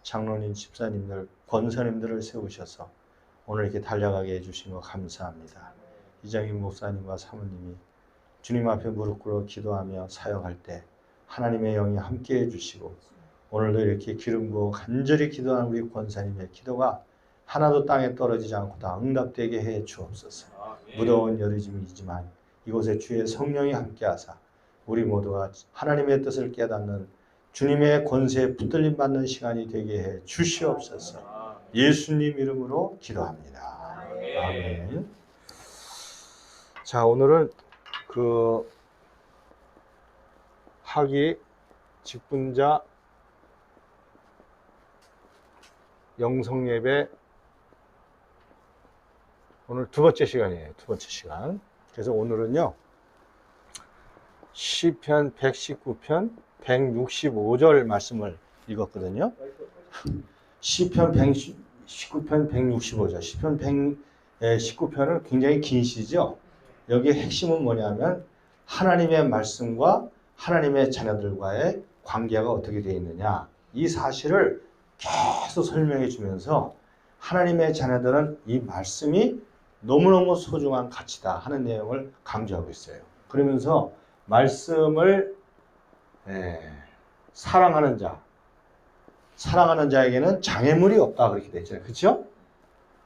장로님, 집사님들, 권사님들을 세우셔서 오늘 이렇게 달려가게 해주신 거 감사합니다. 이장인 목사님과 사모님이 주님 앞에 무릎 꿇어 기도하며 사역할 때 하나님의 영이 함께 해주시고 오늘도 이렇게 기름 부어 간절히 기도하는 우리 권사님의 기도가 하나도 땅에 떨어지지 않고 다 응답되게 해 주옵소서. 무더운 여름이지만 이곳에 주의 성령이 함께하사 우리 모두가 하나님의 뜻을 깨닫는 주님의 권세에 붙들림 받는 시간이 되게 해 주시옵소서. 예수님 이름으로 기도합니다. 아멘. 자, 오늘은 학위 직분자 영성예배 오늘 두 번째 시간이에요. 두 번째 시간. 그래서 오늘은요. 시편 119편 165절 말씀을 읽었거든요. 시편 119편 165절. 시편 119편은 굉장히 긴 시죠. 여기에 핵심은 뭐냐면 하나님의 말씀과 하나님의 자녀들과의 관계가 어떻게 되어 있느냐. 이 사실을 계속 설명해 주면서 하나님의 자녀들은 이 말씀이 너무너무 소중한 가치다 하는 내용을 강조하고 있어요. 그러면서 말씀을 사랑하는 자에게는 장애물이 없다 그렇게 되어 있잖아요. 그렇죠?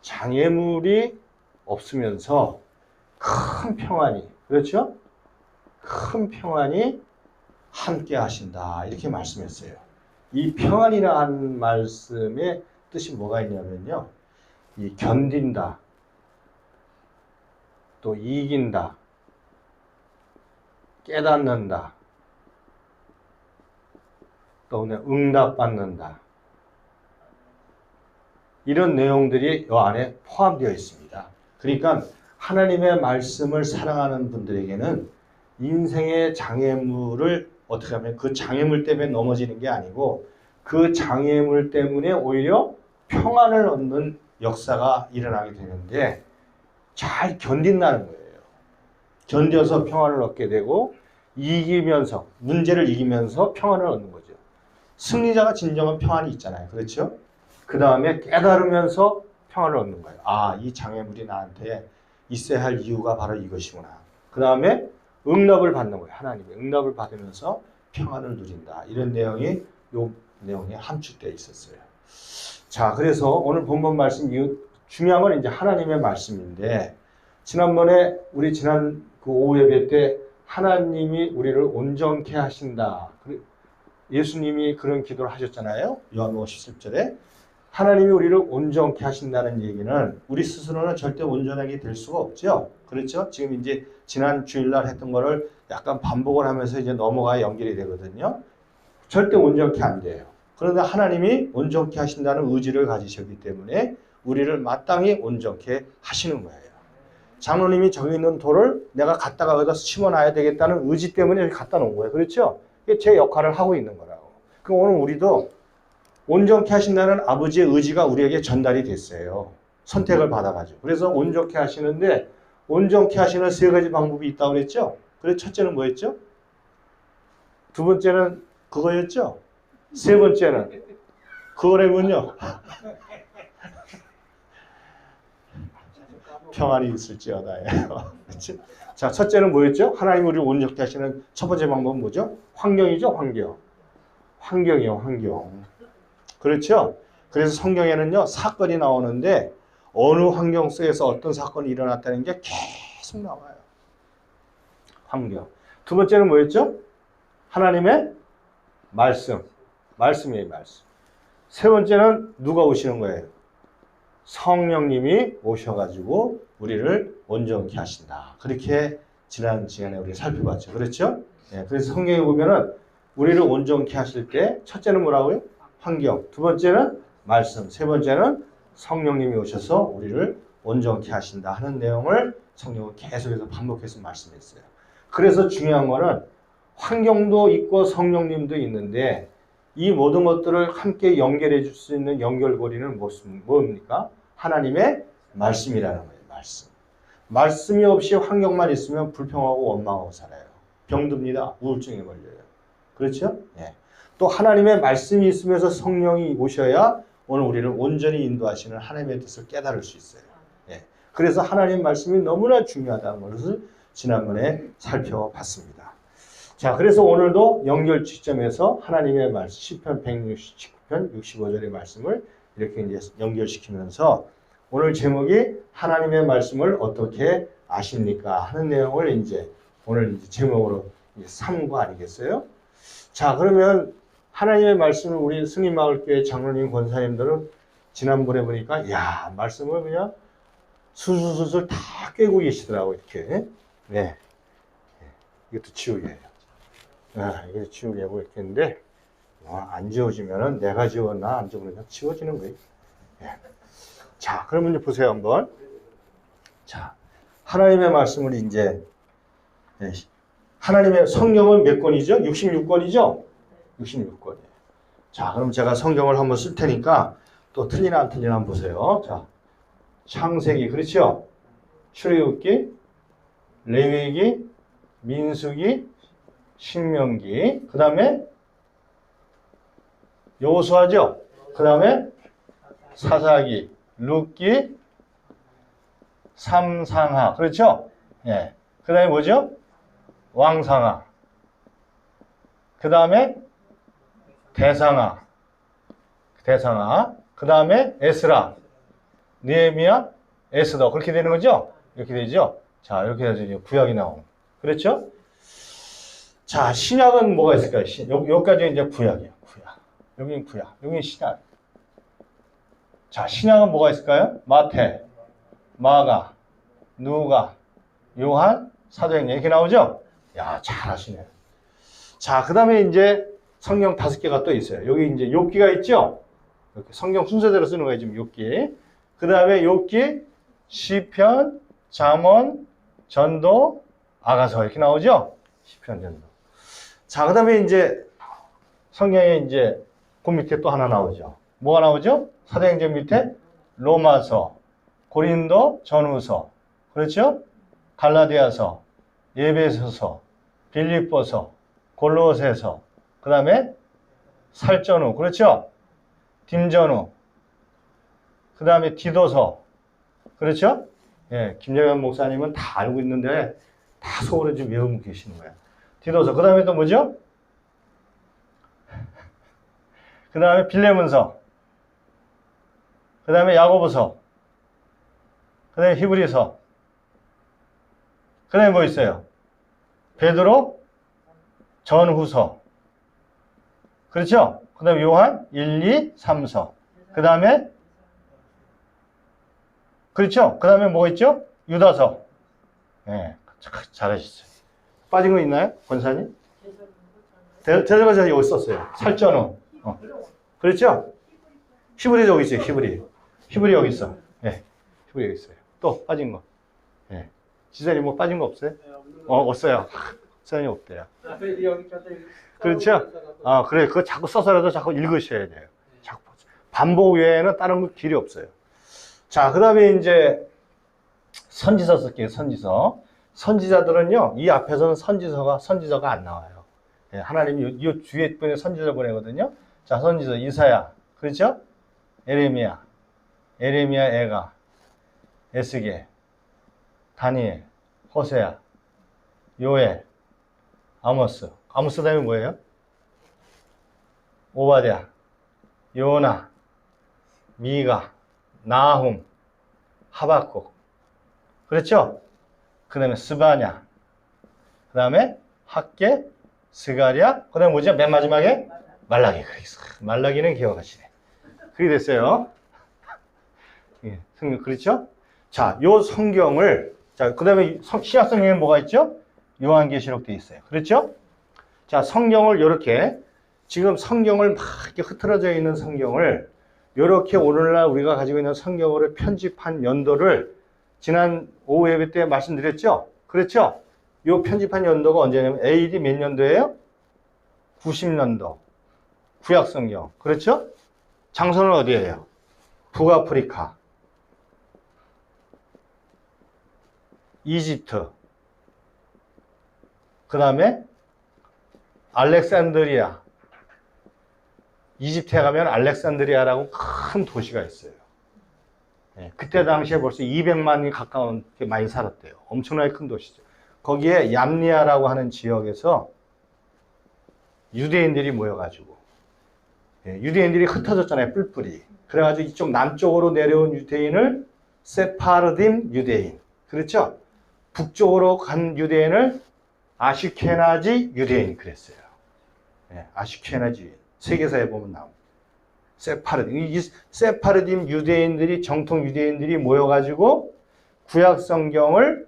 장애물이 없으면서 큰 평안이, 그렇죠? 큰 평안이 함께 하신다 이렇게 말씀했어요. 이 평안이라는 말씀의 뜻이 뭐가 있냐면요. 이 견딘다, 또 이긴다, 깨닫는다, 또 응답받는다. 이런 내용들이 이 안에 포함되어 있습니다. 그러니까 하나님의 말씀을 사랑하는 분들에게는 인생의 장애물을 어떻게 하면 그 장애물 때문에 넘어지는 게 아니고 그 장애물 때문에 오히려 평안을 얻는 역사가 일어나게 되는데 잘 견딘다는 거예요. 견뎌서 평안을 얻게 되고 이기면서 문제를 이기면서 평안을 얻는 거죠. 승리자가 진정한 평안이 있잖아요. 그렇죠? 그 다음에 깨달으면서 평안을 얻는 거예요. 아, 이 장애물이 나한테 있어야 할 이유가 바로 이것이구나. 그 다음에 응답을 받는 거예요. 하나님의 응답을 받으면서 평안을 누린다. 이런 내용이 요 내용에 함축되어 있었어요. 자, 그래서 오늘 본문 말씀 중요한 건 이제 하나님의 말씀인데 지난번에 우리 지난 그 오후 예배 때 하나님이 우리를 온전케 하신다. 예수님이 그런 기도를 하셨잖아요. 요한복음 17절에 하나님이 우리를 온전케 하신다는 얘기는 우리 스스로는 절대 온전하게 될 수가 없죠. 그렇죠? 지금 이제 지난 주일날 했던 거를 약간 반복을 하면서 이제 넘어가야 연결이 되거든요. 절대 온전케 안 돼요. 그런데 하나님이 온전케 하신다는 의지를 가지셨기 때문에 우리를 마땅히 온전케 하시는 거예요. 장로님이 저기 있는 돌을 내가 갖다가 어디다 심어놔야 되겠다는 의지 때문에 여기 갖다 놓은 거예요. 그렇죠? 이게 제 역할을 하고 있는 거라고. 그럼 오늘 우리도 온전케 하신다는 아버지의 의지가 우리에게 전달이 됐어요. 선택을 받아가지고. 그래서 온전케 하시는데 온전케 하시는 세 가지 방법이 있다고 그랬죠? 그래서 첫째는 뭐였죠? 두 번째는 그거였죠? 세 번째는 그거라면요. 평안이 있을지어다예요. 자, 첫째는 뭐였죠? 하나님 우리를 온전케 하시는 첫 번째 방법은 뭐죠? 환경이죠, 환경. 환경이요, 환경. 그렇죠? 그래서 성경에는요, 사건이 나오는데 어느 환경 속에서 어떤 사건이 일어났다는 게 계속 나와요. 환경. 두 번째는 뭐였죠? 하나님의 말씀. 말씀이에요, 말씀. 세 번째는 누가 오시는 거예요? 성령님이 오셔가지고 우리를 온전케 하신다. 그렇게 지난 시간에 우리가 살펴봤죠. 그렇죠? 네, 그래서 성경에 보면은 우리를 온전케 하실 때 첫째는 뭐라고요? 환경. 두 번째는 말씀. 세 번째는 성령님이 오셔서 우리를 온전케 하신다 하는 내용을 성경은 계속해서 반복해서 말씀했어요. 그래서 중요한 거는 환경도 있고 성령님도 있는데 이 모든 것들을 함께 연결해 줄 수 있는 연결고리는 뭡니까? 하나님의 말씀이라는 거예요. 말씀. 말씀이 없이 환경만 있으면 불평하고 원망하고 살아요. 병듭니다. 우울증에 걸려요. 그렇죠? 네. 또 하나님의 말씀이 있으면서 성령이 오셔야 오늘 우리를 온전히 인도하시는 하나님의 뜻을 깨달을 수 있어요. 예. 그래서 하나님 말씀이 너무나 중요하다는 것을 지난번에 살펴봤습니다. 자, 그래서 오늘도 연결 지점에서 하나님의 말씀, 시편 169편 65절의 말씀을 이렇게 이제 연결시키면서 오늘 제목이 하나님의 말씀을 어떻게 아십니까? 하는 내용을 이제 오늘 이제 제목으로 삼은 거 아니겠어요? 자, 그러면 하나님의 말씀을 우리 승리마을교회 장로님, 권사님들은 지난번에 보니까 야, 말씀을 그냥 수술수술 다 꿰고 계시더라고 이렇게. 네, 이것도 지우개예요. 아, 이것도 지우개고 이렇게 했는데 안 지워지면은 내가 지웠나 안 지웠나 지워지는 거예요. 네. 자, 그러면 이제 보세요 한번. 자, 하나님의 말씀을 이제 네, 하나님의 성경은 몇 권이죠? 66권이죠? 66권이에요. 자, 그럼 제가 성경을 한번 쓸 테니까 또 틀리나 안 틀리나 한번 보세요. 자, 창세기, 그렇죠? 출애굽기, 레위기, 민수기, 신명기, 그 다음에 여호수아죠? 그 다음에 사사기, 룻기, 삼상하, 그렇죠? 예. 그 다음에 뭐죠? 왕상하. 그 다음에 대상하. 그 다음에 에스라, 느헤미야, 에스더. 그렇게 되는 거죠? 이렇게 되죠? 자, 이렇게 해서 이제 구약이 나오는. 그렇죠? 자, 신약은 뭐가 있을까요? 여기까지 이제 구약이에요. 구약. 여기는 구약. 여기는 신약. 자, 신약은 뭐가 있을까요? 마태, 마가, 누가, 요한, 사도행전 이렇게 나오죠? 야, 잘하시네. 자, 그 다음에 이제 성경 5개가 또 있어요. 여기 이제 욥기가 있죠? 이렇게 성경 순서대로 쓰는 거예요, 지금 욥기. 그 다음에 욥기, 시편, 잠언, 전도, 아가서 이렇게 나오죠? 시편, 전도. 자, 그 다음에 이제 성경에 이제 그 밑에 또 하나 나오죠. 뭐가 나오죠? 사도행전 밑에 로마서, 고린도 전후서, 그렇죠? 갈라디아서, 에베소서, 빌립보서, 골로새서, 그 다음에 살전후, 그렇죠? 딤전후, 그 다음에 디도서, 그렇죠? 예, 김영현 목사님은 다 알고 있는데 다 속으로 좀 외우고 계시는 거예요. 디도서, 그 다음에 또 뭐죠? 그 다음에 빌레몬서, 그 다음에 야고보서, 그 다음에 히브리서, 그 다음에 뭐 있어요? 베드로 전후서, 그렇죠? 그 다음에 요한 1, 2, 3서, 그 다음에 그렇죠? 그 다음에 뭐 있죠? 유다서. 네, 잘하셨어요. 빠진 거 있나요? 권사님? 대설가서 여기 썼어요. 살전후. 그렇죠? 히브리 여기 있어요. 히브리 여기 있어. 네, 히브리 여기 있어요. 또 빠진 거. 네. 지사님 뭐 빠진 거 없어요? 없어요. 지사님 없대요. 그렇죠? 그래. 그거 자꾸 써서라도 자꾸 읽으셔야 돼요. 자꾸. 반복 외에는 다른 거 길이 없어요. 자, 그 다음에 이제 선지서 쓸게요. 선지서. 선지자들은요, 이 앞에서는 선지서가 안 나와요. 예, 하나님이 이 뒤에 분에 선지서 보내거든요. 자, 선지서 이사야, 그렇죠? 에레미야, 에가, 에스겔, 다니엘, 호세야, 요엘, 아모스. 아모스 다음에 뭐예요? 오바댜, 요나, 미가, 나훔, 하박국. 그렇죠? 그 다음에 스바냐, 그 다음에 학계, 스가랴, 그 다음에 뭐죠? 맨 마지막에 말라기. 말라기는 기억하시네. 그게 됐어요. 예, 그렇죠? 자, 요 성경을, 자, 그 다음에 신약 성경에 뭐가 있죠? 요한계시록 돼 있어요. 그렇죠? 자, 성경을 이렇게, 지금 성경을 막 이렇게 흩어져 있는 성경을 이렇게 오늘날 우리가 가지고 있는 성경으로 편집한 연도를 지난 오후 예배 때 말씀드렸죠? 그렇죠? 이 편집한 연도가 언제냐면 AD 몇 년도예요? 90년도. 구약 성경. 그렇죠? 장소는 어디예요? 북아프리카, 이집트, 그 다음에 알렉산드리아, 이집트에 가면 알렉산드리아라고 큰 도시가 있어요. 예, 그때 당시에 벌써 200만이 가까운 게 많이 살았대요. 엄청나게 큰 도시죠. 거기에 얌리아라고 하는 지역에서 유대인들이 모여가지고, 예, 유대인들이 흩어졌잖아요, 뿔뿔이. 그래가지고 이쪽 남쪽으로 내려온 유대인을 세파르딤 유대인, 그렇죠? 북쪽으로 간 유대인을 아슈케나지 유대인 그랬어요. 예, 아슈케나지 유대인. 세계사에 보면 나옵니다. 세파르딤. 이 세파르딤 유대인들이, 정통 유대인들이 모여가지고 구약 성경을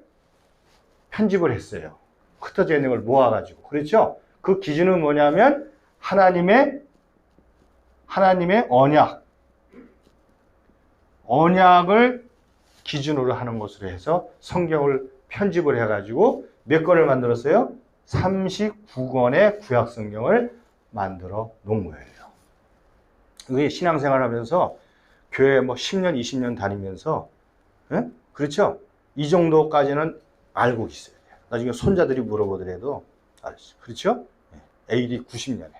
편집을 했어요. 흩어져 있는 걸 모아가지고. 그렇죠? 그 기준은 뭐냐면 하나님의 언약을 기준으로 하는 것으로 해서 성경을 편집을 해가지고 몇 권을 만들었어요? 39권의 구약 성경을 만들어 놓은 거예요. 그게 신앙생활 하면서 교회 뭐 10년, 20년 다니면서, 예? 그렇죠? 이 정도까지는 알고 있어야 돼요. 나중에 손자들이 물어보더라도 알았어요. 그렇죠? AD 90년에.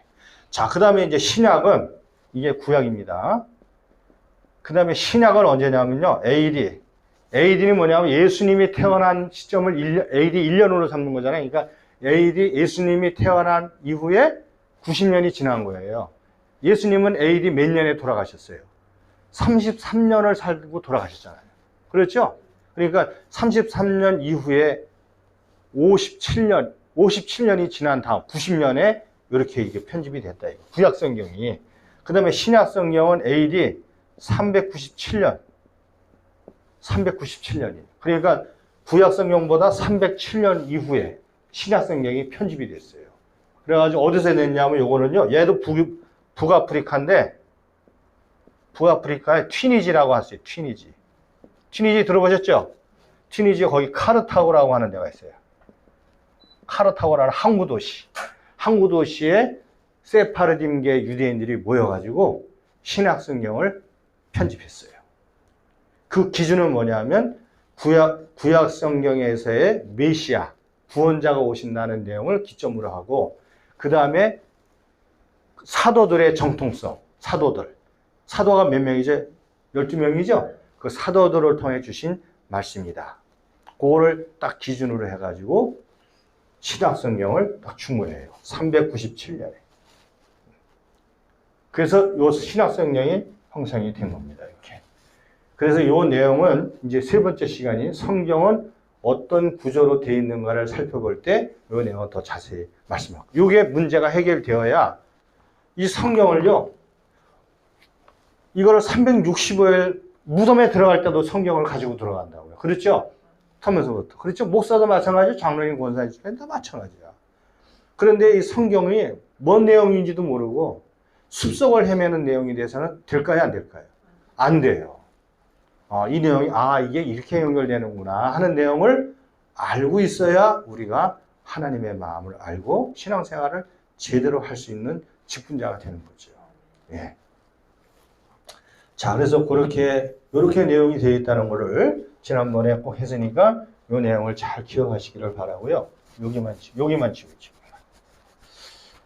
자, 그 다음에 이제 신약은, 이게 구약입니다. 그 다음에 신약은 언제냐면요. AD는 뭐냐면 예수님이 태어난 시점을 AD 1년으로 삼는 거잖아요. 그러니까 AD 예수님이 태어난 이후에 90년이 지난 거예요. 예수님은 AD 몇 년에 돌아가셨어요? 33년을 살고 돌아가셨잖아요. 그렇죠? 그러니까 33년 이후에 57년이 지난 다음 90년에 이렇게 이게 편집이 됐다. 구약 성경이. 그 다음에 신약 성경은 AD 397년이에요. 그러니까 구약 성경보다 307년 이후에 신약 성경이 편집이 됐어요. 그래가지고 어디서 냈냐면 요거는요. 얘도 북아프리카인데 북아프리카의 튀니지라고 하세요. 튀니지 들어보셨죠? 튀니지 거기 카르타고라고 하는 데가 있어요. 카르타고라는 항구도시에 세파르딤계 유대인들이 모여가지고 신약 성경을 편집했어요. 그 기준은 뭐냐면 구약 성경에서의 메시아, 구원자가 오신다는 내용을 기점으로 하고 그 다음에 사도들의 정통성, 사도가 몇 명이죠? 12명이죠? 그 사도들을 통해 주신 말씀이다. 그거를 딱 기준으로 해가지고 신약 성경을 딱 준 거예요. 397년에. 그래서 이 신약 성경이 형성이 된 겁니다. 이렇게. 그래서 이 내용은 이제 세 번째 시간인 성경은 어떤 구조로 되어 있는가를 살펴볼 때 이 내용을 더 자세히 말씀하고. 이게 문제가 해결되어야 이 성경을요, 이거를 365일 무덤에 들어갈 때도 성경을 가지고 들어간다고요. 그렇죠? 터면서부터. 그렇죠? 목사도 마찬가지고 장로님, 권사님 다 마찬가지야. 그런데 이 성경이 뭔 내용인지도 모르고 숲속을 헤매는 내용이 돼서는 될까요? 안 될까요? 안 돼요. 이 내용이 이게 이렇게 연결되는구나 하는 내용을 알고 있어야 우리가 하나님의 마음을 알고 신앙생활을 제대로 할 수 있는 직분자가 되는 거죠. 예. 자, 그래서 이렇게 내용이 되어 있다는 것을 지난번에 꼭 했으니까 이 내용을 잘 기억하시기를 바라고요. 여기만 지우죠.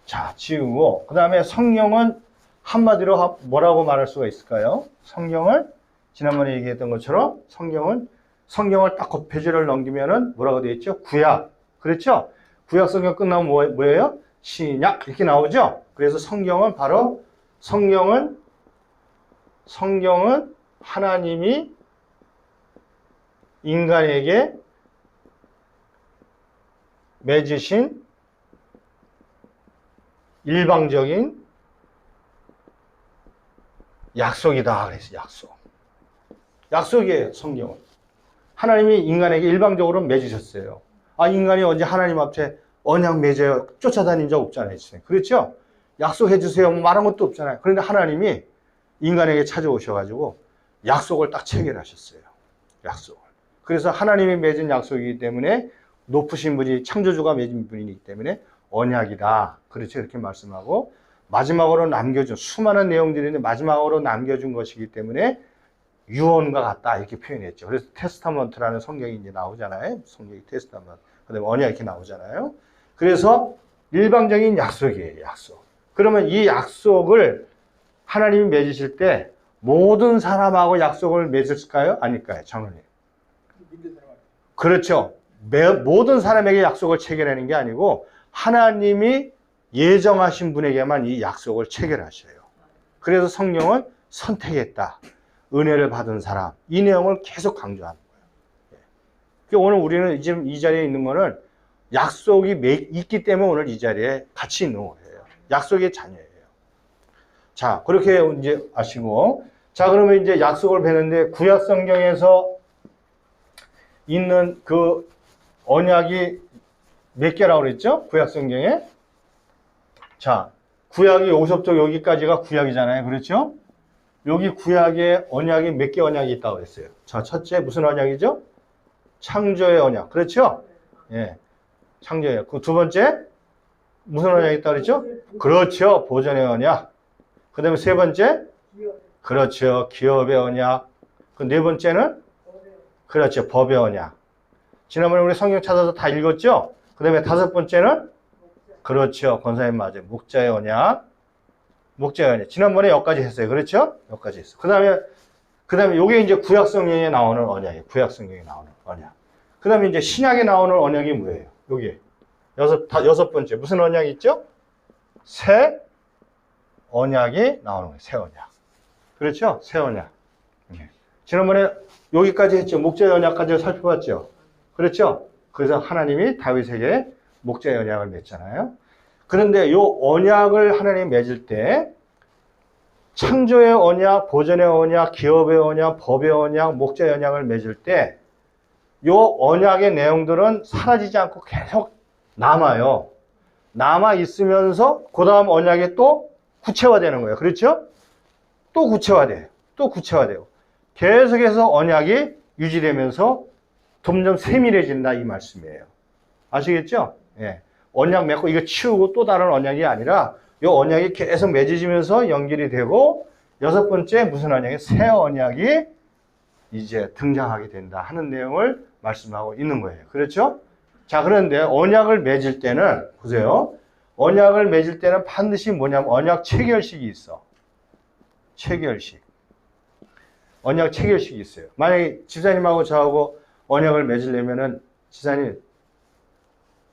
자, 지우고 그 다음에 성경은 한마디로 뭐라고 말할 수가 있을까요? 성경을 지난번에 얘기했던 것처럼 성경을 딱 겉페이지를 넘기면은 뭐라고 되어 있죠? 구약. 그렇죠? 구약 성경 끝나면 뭐예요? 신약 이렇게 나오죠? 그래서 성경은 하나님이 인간에게 맺으신 일방적인 약속이다. 그래서 약속이에요. 성경은. 하나님이 인간에게 일방적으로 맺으셨어요. 인간이 언제 하나님 앞에 언약 맺어요. 쫓아다닌 적 없잖아요. 그렇죠? 약속해 주세요. 말한 것도 없잖아요. 그런데 하나님이 인간에게 찾아오셔가지고 약속을 딱 체결하셨어요. 약속을. 그래서 하나님이 맺은 약속이기 때문에 높으신 분이 창조주가 맺은 분이기 때문에 언약이다. 그렇죠? 이렇게 말씀하고 마지막으로 남겨준 수많은 내용들이 있는데 마지막으로 남겨준 것이기 때문에 유언과 같다 이렇게 표현했죠. 그래서 테스타먼트라는 성경이 이제 나오잖아요. 성경이 테스타먼트. 그다음에 언약 이렇게 나오잖아요. 그래서 일방적인 약속이에요. 약속. 그러면 이 약속을 하나님이 맺으실 때 모든 사람하고 약속을 맺을까요? 아닐까요? 장로님. 그렇죠. 모든 사람에게 약속을 체결하는 게 아니고 하나님이 예정하신 분에게만 이 약속을 체결하셔요. 그래서 성령은 선택했다. 은혜를 받은 사람. 이 내용을 계속 강조하는 거예요. 그러니까 오늘 우리는 지금 이 자리에 있는 거는 약속이 있기 때문에 오늘 이 자리에 같이 있는 거예요. 약속의 자녀예요. 자, 그렇게 이제 아시고. 자, 그러면 이제 약속을 뵈는데 구약 성경에서 있는 그 언약이 몇 개라고 그랬죠? 구약 성경에. 자, 구약이 여기서부터 여기까지가 구약이잖아요. 그렇죠? 여기 구약에 언약이 몇 개 언약이 있다고 했어요. 자, 첫째 무슨 언약이죠? 창조의 언약. 그렇죠? 예. 창조의 언약. 그 두 번째 무슨 언약이 있다고 그랬죠? 그렇죠. 보존의 언약. 그 다음에 세 번째? 그렇죠. 기업의 언약. 그 네 번째는? 그렇죠. 법의 언약. 지난번에 우리 성경 찾아서 다 읽었죠? 그 다음에 다섯 번째는? 그렇죠. 권사님 맞아요. 목자의 언약. 목자의 언약. 지난번에 여기까지 했어요. 그렇죠? 여기까지 했어요. 그 다음에 요게 이제 구약 성경에 나오는 언약이에요. 구약 성경에 나오는 언약. 그 다음에 이제 신약에 나오는 언약이 뭐예요? 요게. 여섯 번째. 무슨 언약이 있죠? 새 언약이 나오는 거예요. 새 언약. 그렇죠? 새 언약. 지난번에 여기까지 했죠. 목자의 언약까지 살펴봤죠. 그렇죠? 그래서 하나님이 다윗에게 목자의 언약을 맺잖아요. 그런데 이 언약을 하나님이 맺을 때 창조의 언약, 보존의 언약, 기업의 언약, 법의 언약, 목자의 언약을 맺을 때 이 언약의 내용들은 사라지지 않고 계속 남아요. 남아 있으면서 그 다음 언약이 또 구체화되는 거예요. 그렇죠? 또 구체화돼요. 또 구체화돼요. 계속해서 언약이 유지되면서 점점 세밀해진다 이 말씀이에요. 아시겠죠? 예. 언약 맺고 이거 치우고 또 다른 언약이 아니라 이 언약이 계속 맺어지면서 연결이 되고 여섯 번째 무슨 언약이? 새 언약이 이제 등장하게 된다 하는 내용을 말씀하고 있는 거예요. 그렇죠? 자, 그런데 언약을 맺을 때는 보세요. 언약을 맺을 때는 반드시 뭐냐면 언약 체결식이 있어. 체결식. 언약 체결식이 있어요. 만약에 집사님하고 저하고 언약을 맺으려면은 집사님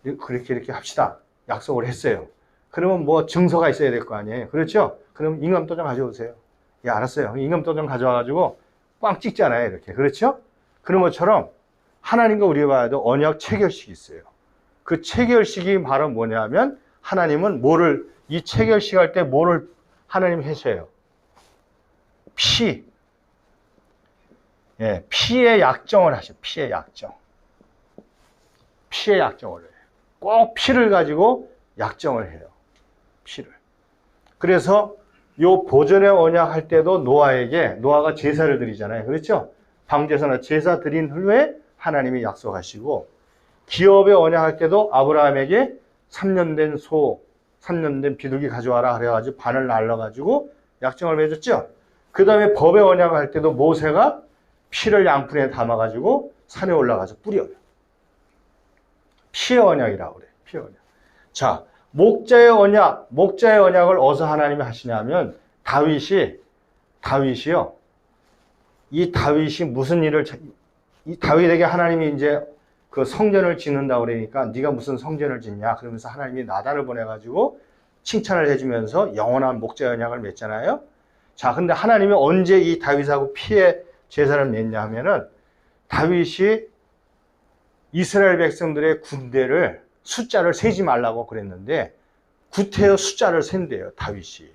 이렇게 합시다. 약속을 했어요. 그러면 뭐 증서가 있어야 될 거 아니에요. 그렇죠? 그럼 인감도장 가져오세요. 예, 알았어요. 인감도장 가져와가지고 꽝 찍잖아요. 이렇게. 그렇죠? 그런 것처럼 하나님과 우리가 봐도 언약 체결식이 있어요. 그 체결식이 바로 뭐냐면 하나님은 이 체결식 할 때 뭐를 하나님 하셔요? 예, 피의 약정을 하셔. 피의 약정. 피의 약정을 해요. 꼭 피를 가지고 약정을 해요. 피를. 그래서 요 보존의 언약 할 때도 노아가 제사를 드리잖아요. 그렇죠? 방제사나 제사 드린 후에 하나님이 약속하시고 기업의 언약 할 때도 아브라함에게 3년 된 소, 3년 된 비둘기 가져와라 그래가지고 반을 날라가지고 약정을 맺었죠. 그 다음에 법의 언약을 할 때도 모세가 피를 양푼에 담아가지고 산에 올라가서 뿌려요. 피의 언약이라고 그래요. 피의 언약. 자, 목자의 언약을 어디서 하나님이 하시냐면 다윗이요. 이 다윗이 무슨 일을 이 다윗에게 하나님이 이제 그 성전을 짓는다고 그러니까 네가 무슨 성전을 짓냐 그러면서 하나님이 나단을 보내가지고 칭찬을 해주면서 영원한 목자의 언약을 맺잖아요. 자, 근데 하나님이 언제 이 다윗하고 피의 제사를 맺냐 하면은 다윗이 이스라엘 백성들의 군대를 숫자를 세지 말라고 그랬는데 구태여 숫자를 센대요. 다윗이.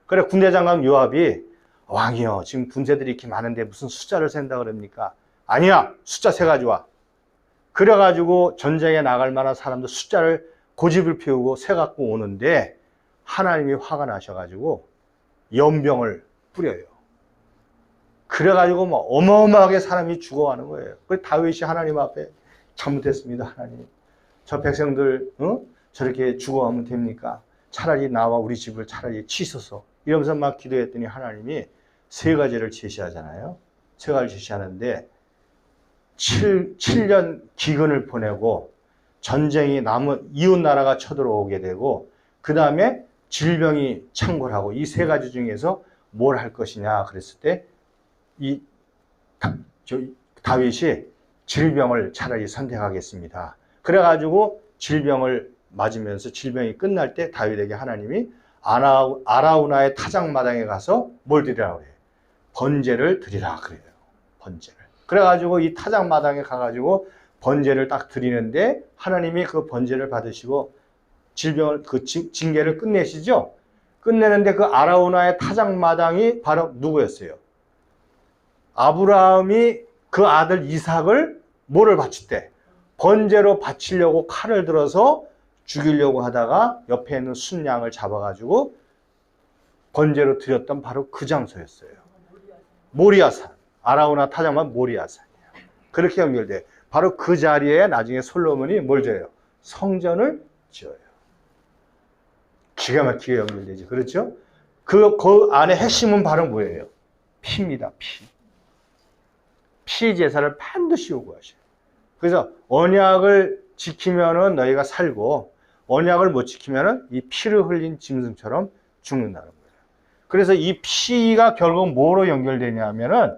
그래 군대장관 요압이 왕이요 지금 군대들이 이렇게 많은데 무슨 숫자를 센다 그럽니까? 아니야 숫자 세 가지와. 그래가지고 전쟁에 나갈 만한 사람들 숫자를 고집을 피우고 세 갖고 오는데 하나님이 화가 나셔가지고 연병을 뿌려요. 그래가지고 뭐 어마어마하게 사람이 죽어가는 거예요. 그래서 다윗이 하나님 앞에 잘못했습니다. 하나님 저 백성들 저렇게 죽어가면 됩니까? 차라리 나와 우리 집을 차라리 치소서 이러면서 막 기도했더니 하나님이 세 가지를 제시하잖아요. 세 가지를 제시하는데 7년 기근을 보내고 전쟁이 남은 이웃 나라가 쳐들어오게 되고 그 다음에 질병이 창궐하고 이 세 가지 중에서 뭘 할 것이냐 그랬을 때 이 다윗이 질병을 차라리 선택하겠습니다. 그래가지고 질병을 맞으면서 질병이 끝날 때 다윗에게 하나님이 아라우나의 타작마당에 가서 뭘 드리라고 그래요? 번제를 드리라 그래요. 번제를. 그래가지고 이 타작마당에 가가지고 번제를 딱 드리는데 하나님이 그 번제를 받으시고 질병을 그 징계를 끝내시죠. 끝내는데 그 아라우나의 타작마당이 바로 누구였어요? 아브라함이 그 아들 이삭을 뭐를 바칠 때? 번제로 바치려고 칼을 들어서 죽이려고 하다가 옆에 있는 순양을 잡아가지고 번제로 드렸던 바로 그 장소였어요. 모리아산. 아라우나 타작만 모리아산이에요. 그렇게 연결돼. 바로 그 자리에 나중에 솔로몬이 뭘 지어요? 성전을 지어요. 기가 막히게 연결되지. 그렇죠? 그 안에 핵심은 바로 뭐예요? 피입니다. 피. 피 제사를 반드시 요구하셔요. 그래서 언약을 지키면은 너희가 살고 언약을 못 지키면은 이 피를 흘린 짐승처럼 죽는다는 거예요. 그래서 이 피가 결국 뭐로 연결되냐면은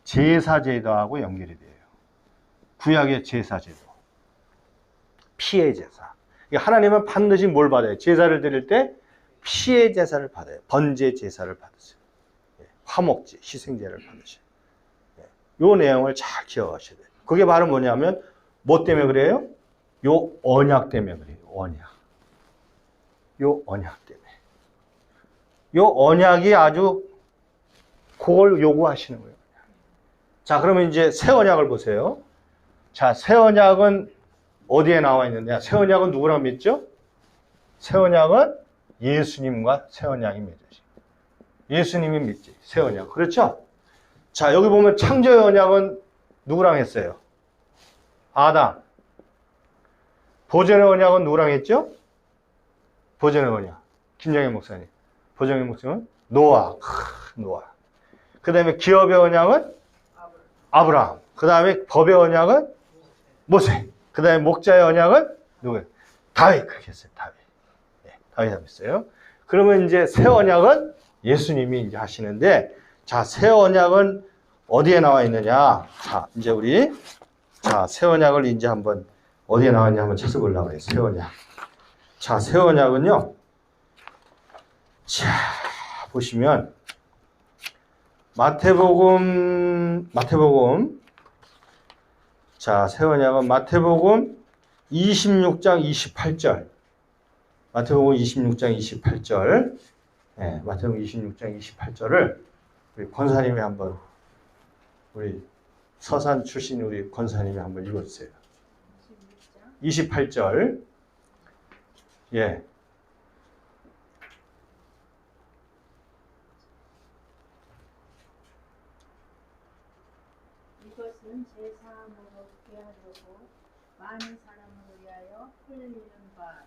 제사제도하고 연결이 돼요. 구약의 제사제도. 피의 제사. 하나님은 반드시 뭘 받아요? 제사를 드릴 때 피의 제사를 받아요. 번제 제사를 받으세요. 화목제, 희생제를 받으세요. 이 내용을 잘 기억하셔야 돼요. 그게 바로 뭐냐면 뭐 때문에 그래요? 요 언약 때문에 그래요. 언약. 요 언약 때문에. 요 언약이 아주 그걸 요구하시는 거예요. 자, 그러면 이제 새 언약을 보세요. 자, 새 언약은 어디에 나와 있느냐? 새 언약은 누구랑 맺죠? 새 언약은 예수님과 새 언약이 맺어지. 예수님이 맺지. 새 언약. 그렇죠? 자, 여기 보면 창조의 언약은 누구랑 했어요? 아담. 보존의 언약은 누구랑 했죠? 보존의 언약. 김정현 목사님. 보존의 목사님은 노아. 노아. 그 다음에 기업의 언약은 아브라함. 그 다음에 법의 언약은 모세. 그 다음에 목자의 언약은 누구예요? 다윗. 그렇게 했어요. 다윗. 네, 다윗 했어요. 그러면 이제 새 언약은 예수님이 이제 하시는데, 자, 새 언약은 어디에 나와 있느냐? 자, 이제 우리, 자, 새 언약을 이제 한번 어디에 나와 있냐 한번 찾아보려고 해요. 새 언약. 자, 새 언약은요. 자, 보시면, 마태복음. 자, 새 언약은 마태복음 26장 28절. 마태복음 26장 28절. 네, 마태복음 26장 28절을 우리 권사님이 한번, 우리 서산 출신 우리 권사님이 한번 읽어주세요. 28절. 예. 이것은 제사함을 얻게 하려고 많은 사람을 위하여 흘리는 바.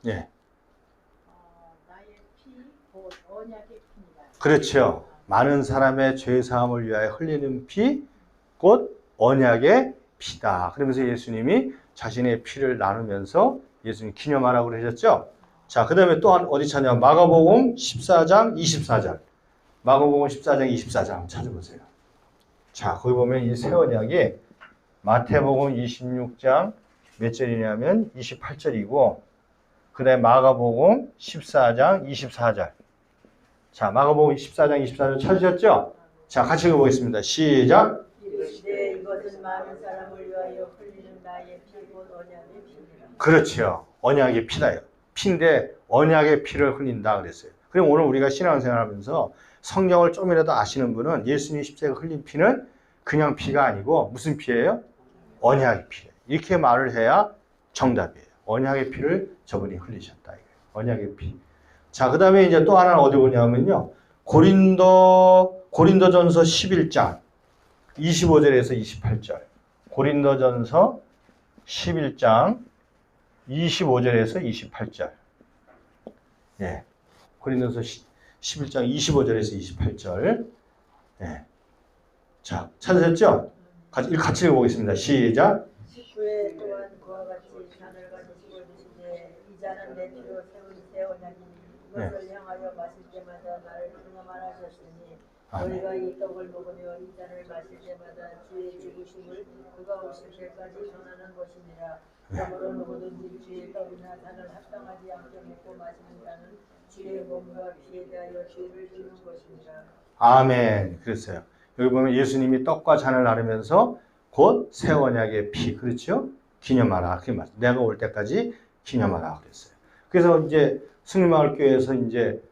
예. 나의 피, 곧 언약의 피니라. 그렇죠. 많은 사람의 죄 사함을 위하여 흘리는 피, 곧 언약의 피다. 그러면서 예수님이 자신의 피를 나누면서 예수님 기념하라고 그러셨죠. 자, 그 다음에 또 어디 찾냐? 마가복음 14장 24절. 마가복음 14장 24절 찾아보세요. 자, 거기 보면 이 새 언약이 마태복음 26장 몇 절이냐면 28절이고, 그 다음에 마가복음 14장 24절. 자, 마가복음 14장 24절 찾으셨죠? 자, 같이 읽어보겠습니다. 시작. 이것은 많은 사람을 위하여 흘리는 나의 피, 곧 언약의 피니라. 그렇죠. 언약의 피다요. 피인데 언약의 피를 흘린다 그랬어요. 그럼 오늘 우리가 신앙생활 하면서 성경을 좀이라도 아시는 분은 예수님 십자가 흘린 피는 그냥 피가 아니고 무슨 피예요? 언약의 피예요. 이렇게 말을 해야 정답이에요. 언약의 피를 저분이 흘리셨다. 이거예요. 언약의 피. 자, 그 다음에 이제 또 하나는 어디 보냐면요. 고린도전서 11장 25절에서 28절. 고린도전서 11장 25절에서 28절. 예. 고린도전서 11장 25절에서 28절. 예. 자, 찾으셨죠? 같이 읽어보겠습니다. 시작. 19회 또한 그와 같이 잔을 가지시고 드시되 이 잔은 내 피로 세운 새 언약이니 이것을 향하여 마실 때마다 나를 기념하셨으니 아멘. 너희가 이 떡을 먹으며 이 잔을 마실 때마다 주의 죽으심을 그가 오실 때까지 전하는 것이니라. 그러므로 누구든지 주의 떡이나 잔을 합당하지 않게 먹고 마시는 자는 주의 몸과 피에 대하여 죄를 짓는 것이니라. 아멘. 그랬어요. 여기 보면 예수님이 떡과 잔을 나누면서 곧 새 언약의 피, 그렇죠? 기념하라. 그 말. 내가 올 때까지 기념하라 그랬어요. 그래서 이제 승리마을교회에서 이제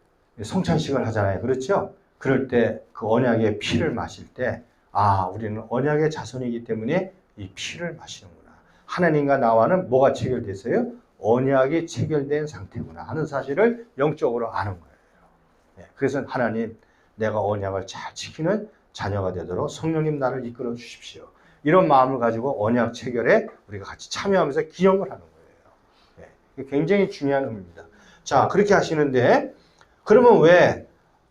성찬식을 하잖아요. 그렇죠? 그럴 때 그 언약의 피를 마실 때, 아, 우리는 언약의 자손이기 때문에 이 피를 마시는구나. 하나님과 나와는 뭐가 체결됐어요? 언약이 체결된 상태구나 하는 사실을 영적으로 아는 거예요. 네, 그래서 하나님, 내가 언약을 잘 지키는 자녀가 되도록 성령님 나를 이끌어 주십시오. 이런 마음을 가지고 언약 체결에 우리가 같이 참여하면서 기념을 하는 거예요. 네, 굉장히 중요한 의미입니다. 자, 그렇게 하시는데, 그러면 왜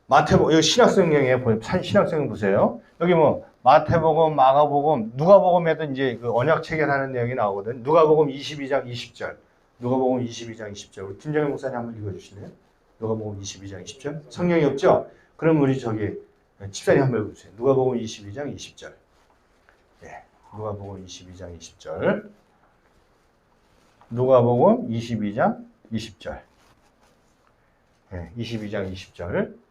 마태복음, 여기 신약성경에 신약성경 보세요. 여기 뭐 마태복음, 마가복음, 누가복음에도 이제 그 언약 체결하는 내용이 나오거든. 누가복음 22장 20절. 누가복음 22장 20절. 우리 김정일 목사님 한번 읽어주실래요? 누가복음 22장 20절. 성경이 없죠? 그럼 우리 저기 집사님 한번 읽어주세요. 누가복음 22장 20절. 예, 누가복음 22장 20절. 누가복음 22장 20절. 예, 22장 20절.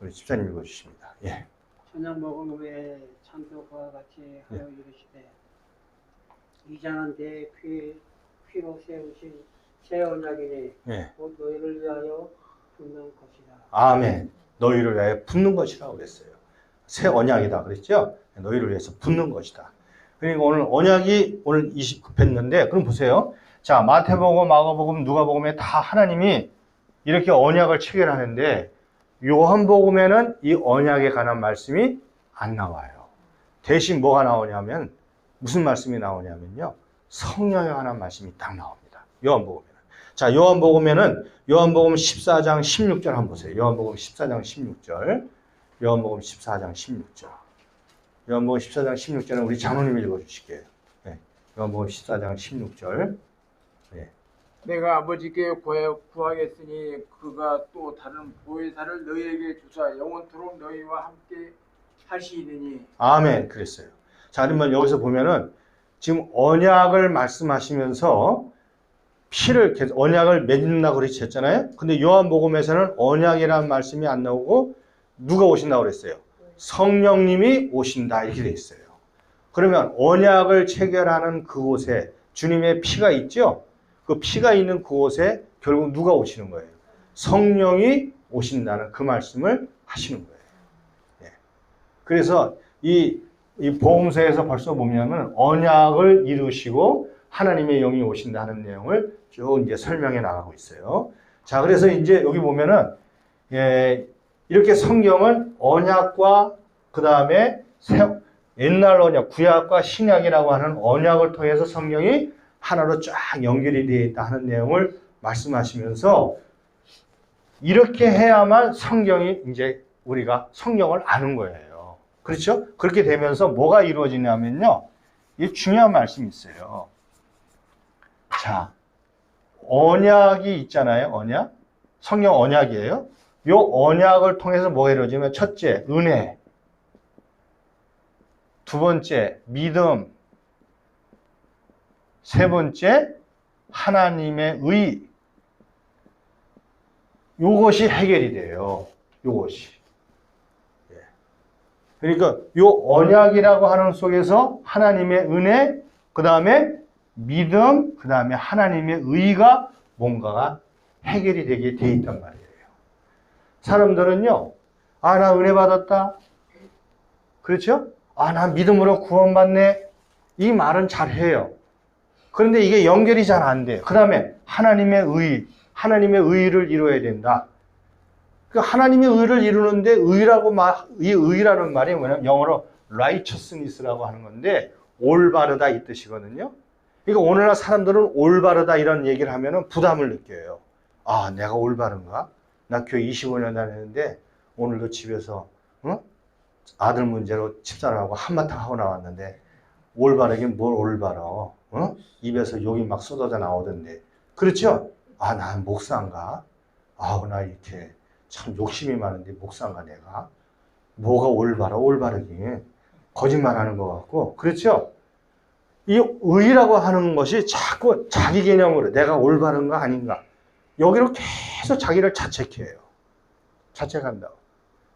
우리 집사님 읽어주십니다. 예. 저녁 먹은 후에 창도 그와 같이 하여 이르시되 이 잔은 내 피로 세우신 새 언약이니 예. 곧 너희를 위하여 붓는 것이다. 아멘. 너희를 위하여 붓는 것이라고 그랬어요. 새 언약이다 그랬죠? 너희를 위해서 붓는 것이다. 그러니까 오늘 언약이 오늘 29했는데 그럼 보세요. 자, 마태복음, 마가복음, 누가복음에 다 하나님이 이렇게 언약을 체결하는데 요한복음에는 이 언약에 관한 말씀이 안 나와요. 대신 뭐가 나오냐면 무슨 말씀이 나오냐면요. 성령에 관한 말씀이 딱 나옵니다. 요한복음에는. 자, 요한복음 14장 16절 한번 보세요. 요한복음 14장 16절. 요한복음 14장 16절. 요한복음 14장 16절은 우리 장로님이 읽어주실게요. 네. 요한복음 14장 16절. 네. 내가 아버지께 구하겠으니 그가 또 다른 보혜사를 너희에게 주사 영원토록 너희와 함께 하시리니. 아멘. 그랬어요. 자, 그러면 여기서 보면은 지금 언약을 말씀하시면서 피를 계속 언약을 맺는다고 그랬잖아요. 근데 요한복음에서는 언약이라는 말씀이 안 나오고 누가 오신다고 그랬어요? 성령님이 오신다 이렇게 돼 있어요. 그러면 언약을 체결하는 그곳에 주님의 피가 있죠? 그 피가 있는 그곳에 결국 누가 오시는 거예요? 성령이 오신다는 그 말씀을 하시는 거예요. 예. 그래서 이 복음서에서 벌써 보면은 언약을 이루시고 하나님의 영이 오신다는 내용을 쭉 이제 설명해 나가고 있어요. 자, 그래서 이제 여기 보면은 이렇게 성경은 언약과 그 다음에 옛날 언약, 구약과 신약이라고 하는 언약을 통해서 성령이 하나로 쫙 연결이 되어 있다 하는 내용을 말씀하시면서 이렇게 해야만 성경이 이제 우리가 성경을 아는 거예요. 그렇죠? 그렇게 되면서 뭐가 이루어지냐면요. 이 중요한 말씀이 있어요. 자, 언약이 있잖아요. 언약. 성경 언약이에요. 이 언약을 통해서 뭐가 이루어지면 첫째, 은혜. 두 번째, 믿음. 세 번째, 하나님의 의. 요것이 해결이 돼요. 요것이. 그러니까 요 언약이라고 하는 속에서 하나님의 은혜, 그 다음에 믿음, 그 다음에 하나님의 의가 뭔가가 해결이 되게 돼 있단 말이에요. 사람들은요, 아, 나 은혜 받았다. 그렇죠? 아, 나 믿음으로 구원받네. 이 말은 잘해요. 그런데 이게 연결이 잘 안 돼요. 그 다음에 하나님의 의를 이루어야 된다. 그 하나님의 의를 이루는데 이 의라는 말이 뭐냐면 영어로 righteousness라고 하는 건데 올바르다 이 뜻이거든요. 그러니까 오늘날 사람들은 올바르다 이런 얘기를 하면은 부담을 느껴요. 아, 내가 올바른가? 나 교회 25년 다녔는데 오늘도 집에서 아들 문제로 집사람하고 한바탕 하고 나왔는데 올바르긴 뭘 올바러? 입에서 욕이 막 쏟아져 나오던데. 그렇죠? 아, 난 목사인가? 아우 나 이렇게 참 욕심이 많은데 목사가 내가 뭐가 올바르기 거짓말하는 것 같고 그렇죠? 이 의라고 하는 것이 자꾸 자기 개념으로 내가 올바른가 아닌가 여기로 계속 자기를 자책해요. 자책한다고.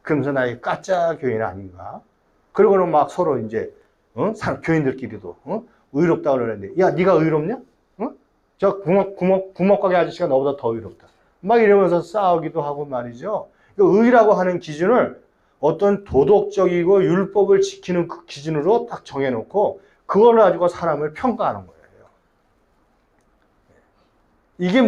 그러면서 나의 가짜 교인 아닌가? 그러고는 막 서로 이제 교인들끼리도 의롭다고 그러는데 야 네가 의롭냐? 저 구멍가게 아저씨가 너보다 더 의롭다. 막 이러면서 싸우기도 하고 말이죠. 의라고 하는 기준을 어떤 도덕적이고 율법을 지키는 그 기준으로 딱 정해놓고 그걸 가지고 사람을 평가하는 거예요. 이게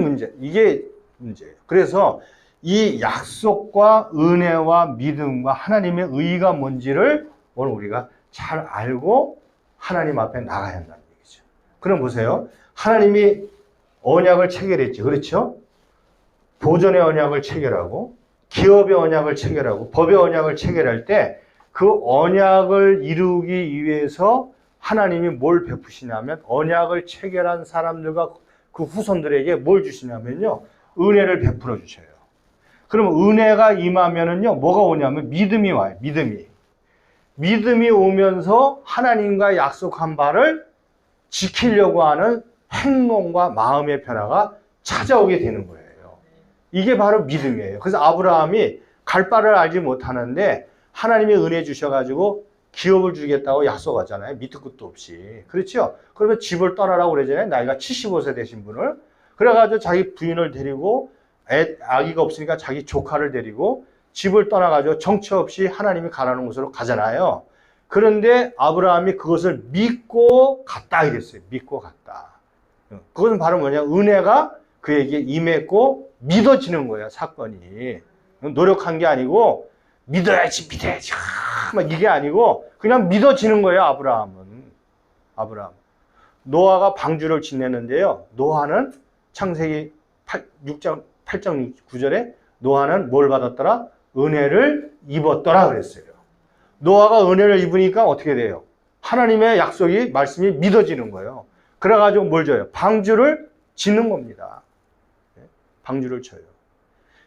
문제예요. 그래서 이 약속과 은혜와 믿음과 하나님의 의의가 뭔지를 오늘 우리가 잘 알고 하나님 앞에 나가야 한다는 얘기죠. 그럼 보세요. 하나님이 언약을 체결했지. 그렇죠? 보존의 언약을 체결하고 기업의 언약을 체결하고 법의 언약을 체결할 때 그 언약을 이루기 위해서 하나님이 뭘 베푸시냐면 언약을 체결한 사람들과 그 후손들에게 뭘 주시냐면요. 은혜를 베풀어 주셔요. 그럼 은혜가 임하면은요. 뭐가 오냐면 믿음이 와요. 믿음이 오면서 하나님과 약속한 바를 지키려고 하는 행동과 마음의 변화가 찾아오게 되는 거예요. 이게 바로 믿음이에요. 그래서 아브라함이 갈 바를 알지 못하는데 하나님이 은혜 주셔가지고 기업을 주겠다고 약속하잖아요. 밑도 끝도 없이. 그렇죠? 그러면 집을 떠나라고 그러잖아요. 나이가 75세 되신 분을. 그래가지고 자기 부인을 데리고 아기가 없으니까 자기 조카를 데리고 집을 떠나가지고 정처 없이 하나님이 가라는 곳으로 가잖아요. 그런데 아브라함이 그것을 믿고 갔다 이랬어요. 믿고 갔다. 그것은 바로 뭐냐? 은혜가 그에게 임했고 믿어지는 거예요. 사건이. 노력한 게 아니고 믿어야지. 막 이게 아니고 그냥 믿어지는 거예요. 아브라함. 노아가 방주를 지냈는데요. 노아는 창세기 6장 8장 9절에 노아는 뭘 받았더라? 은혜를 입었더라 그랬어요. 노아가 은혜를 입으니까 어떻게 돼요? 하나님의 약속이 말씀이 믿어지는 거예요. 그래가지고 뭘 줘요? 방주를 짓는 겁니다. 방주를 쳐요.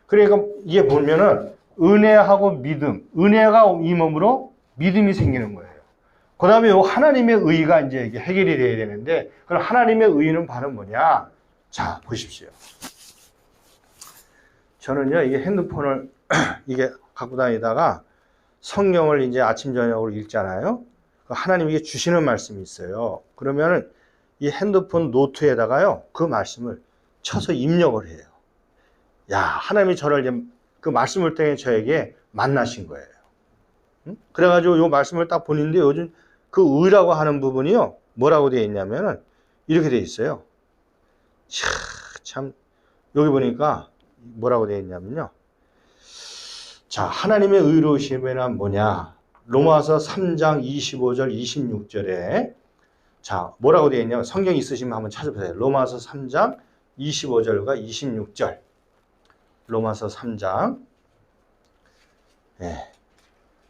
그러니까 이게 보면은 은혜하고 믿음, 은혜가 임함으로 믿음이 생기는 거예요. 그 다음에 하나님의 의의가 이제 이게 해결이 돼야 되는데, 그럼 하나님의 의의는 바로 뭐냐? 자, 보십시오. 저는요, 이게 핸드폰을 이게 갖고 다니다가 성경을 이제 아침, 저녁으로 읽잖아요. 하나님이 주시는 말씀이 있어요. 그러면은 이 핸드폰 노트에다가요, 그 말씀을 쳐서 입력을 해요. 야, 하나님이 저를 이제 그 말씀을 통해 저에게 만나신 거예요. 응? 그래가지고 이 말씀을 딱 보는데 요즘 그 의라고 하는 부분이요, 뭐라고 되어 있냐면은 이렇게 되어 있어요. 참, 여기 보니까 뭐라고 되어 있냐면요. 자, 하나님의 의로우심이란 뭐냐? 로마서 3장 25절, 26절에 자, 뭐라고 되어 있냐면 성경 있으시면 한번 찾아보세요. 로마서 3장 25절과 26절. 로마서 3장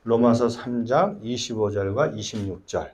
로마서 3장 25절과 26절.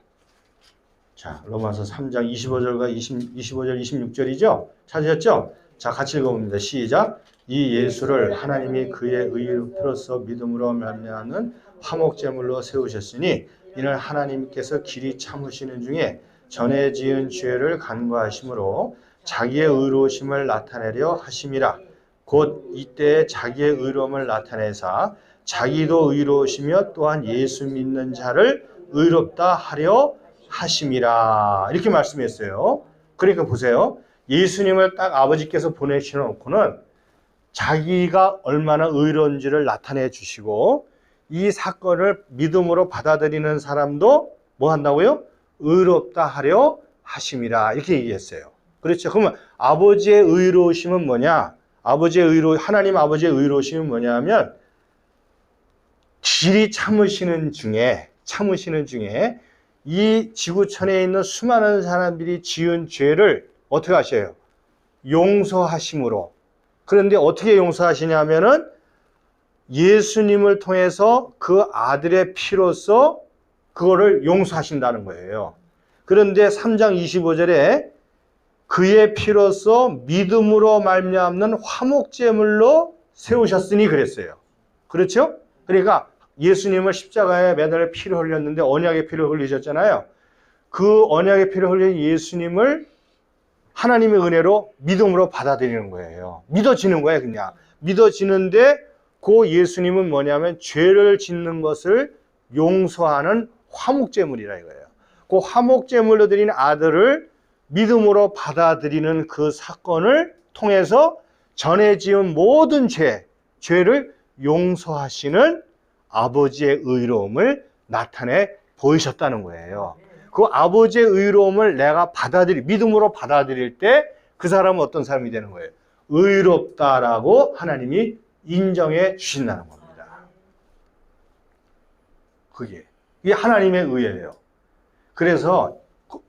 자, 로마서 3장 25절과 25절, 26절이죠? 찾으셨죠? 자, 같이 읽어봅니다. 시작. 이 예수를 하나님이 그의 의로서 믿음으로 말미암는 화목제물로 세우셨으니 이는 하나님께서 길이 참으시는 중에 전에 지은 죄를 간과하심으로 자기의 의로우심을 나타내려 하심이라. 곧 이때 자기의 의로움을 나타내사 자기도 의로우시며 또한 예수 믿는 자를 의롭다 하려 하심이라. 이렇게 말씀했어요. 그러니까 보세요. 예수님을 딱 아버지께서 보내셔놓고는 자기가 얼마나 의로운지를 나타내 주시고 이 사건을 믿음으로 받아들이는 사람도 뭐 한다고요? 의롭다 하려 하심이라. 이렇게 얘기했어요. 그렇죠. 그러면 아버지의 의로우심은 뭐냐? 하나님 아버지의 의로우심은 뭐냐 하면 길이 참으시는 중에 이 지구촌에 있는 수많은 사람들이 지은 죄를 어떻게 하셔요? 용서하심으로. 그런데 어떻게 용서하시냐면은 예수님을 통해서 그 아들의 피로써 그거를 용서하신다는 거예요. 그런데 3장 25절에 그의 피로써 믿음으로 말미암는 화목제물로 세우셨으니 그랬어요. 그렇죠? 그러니까 예수님을 십자가에 매달려 피를 흘렸는데 언약의 피를 흘리셨잖아요. 그 언약의 피를 흘린 예수님을 하나님의 은혜로 믿음으로 받아들이는 거예요. 믿어지는 거예요, 그냥. 믿어지는데 그 예수님은 뭐냐면 죄를 짓는 것을 용서하는 화목제물이라 이거예요. 그 화목제물로 드린 아들을 믿음으로 받아들이는 그 사건을 통해서 전에 지은 모든 죄를 용서하시는 아버지의 의로움을 나타내 보이셨다는 거예요. 그 아버지의 의로움을 내가 믿음으로 받아들일 때 그 사람은 어떤 사람이 되는 거예요? 의롭다라고 하나님이 인정해 주신다는 겁니다. 그게 하나님의 의예요. 그래서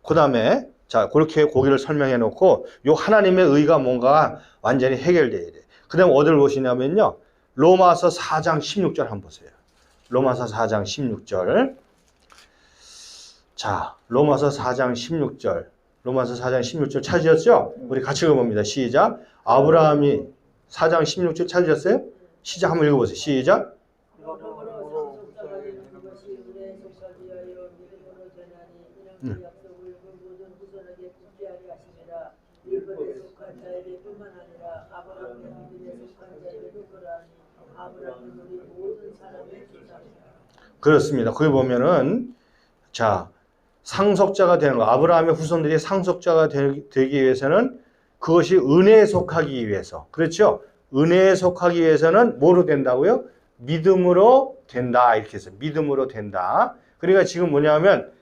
그 다음에 자 그렇게 고기를 설명해 놓고 요 하나님의 의가 뭔가 완전히 해결돼야 돼. 그 다음에 어디를 보시냐면요. 로마서 4장 16절 한번 보세요. 로마서 4장 16절. 자, 로마서 4장 16절. 로마서 4장 16절 찾으셨죠? 우리 같이 읽어봅니다. 시작. 아브라함이 4장 16절 찾으셨어요? 시작 한번 읽어보세요. 시작. 그러므로 상속자가 되는 것이 은혜에 속하지하여 믿음으로 되나니 이는 그 약속을 그 모든 후손에게 굳게 하려 하심이라. 율법에 속한 자에게 뿐만 아니라 아브라함의 믿음에 속한 자에게도 그러하니 아브라함은 우리 모든 사람의 조상이라. 그렇습니다. 거기 보면은 자 상속자가 되는 거, 아브라함의 후손들이 상속자가 되기 위해서는 그것이 은혜에 속하기 위해서, 그렇죠? 은혜에 속하기 위해서는 뭐로 된다고요? 믿음으로 된다 이렇게 해서 믿음으로 된다. 그러니까 지금 뭐냐면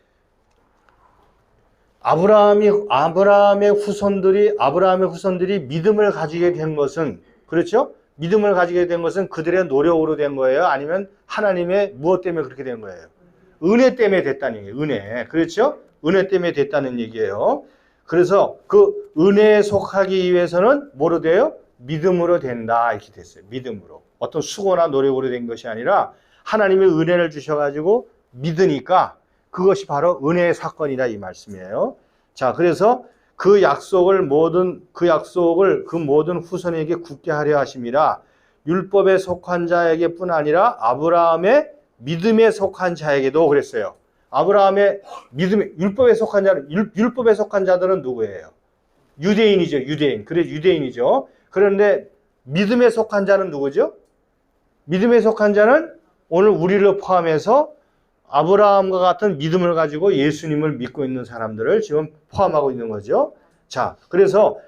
아브라함의 후손들이 믿음을 가지게 된 것은, 그렇죠? 믿음을 가지게 된 것은 그들의 노력으로 된 거예요? 아니면 하나님의 무엇 때문에 그렇게 된 거예요? 은혜 때문에 됐다는 얘기예요. 은혜. 그렇죠? 은혜 때문에 됐다는 얘기예요. 그래서 그 은혜에 속하기 위해서는 뭐로 돼요? 믿음으로 된다. 이렇게 됐어요. 믿음으로. 어떤 수고나 노력으로 된 것이 아니라 하나님의 은혜를 주셔가지고 믿으니까 그것이 바로 은혜의 사건이다 이 말씀이에요. 자, 그래서 그 약속을 그 모든 후손에게 굳게 하려 하심이라. 율법에 속한 자에게 뿐 아니라 아브라함의 믿음에 속한 자에게도 그랬어요. 아브라함의 율법에 속한 자들은 누구예요? 유대인이죠. 유대인. 그래 유대인이죠. 그런데 믿음에 속한 자는 누구죠? 믿음에 속한 자는 오늘 우리를 포함해서 아브라함과 같은 믿음을 가지고 예수님을 믿고 있는 사람들을 지금 포함하고 있는 거죠. 자, 그래서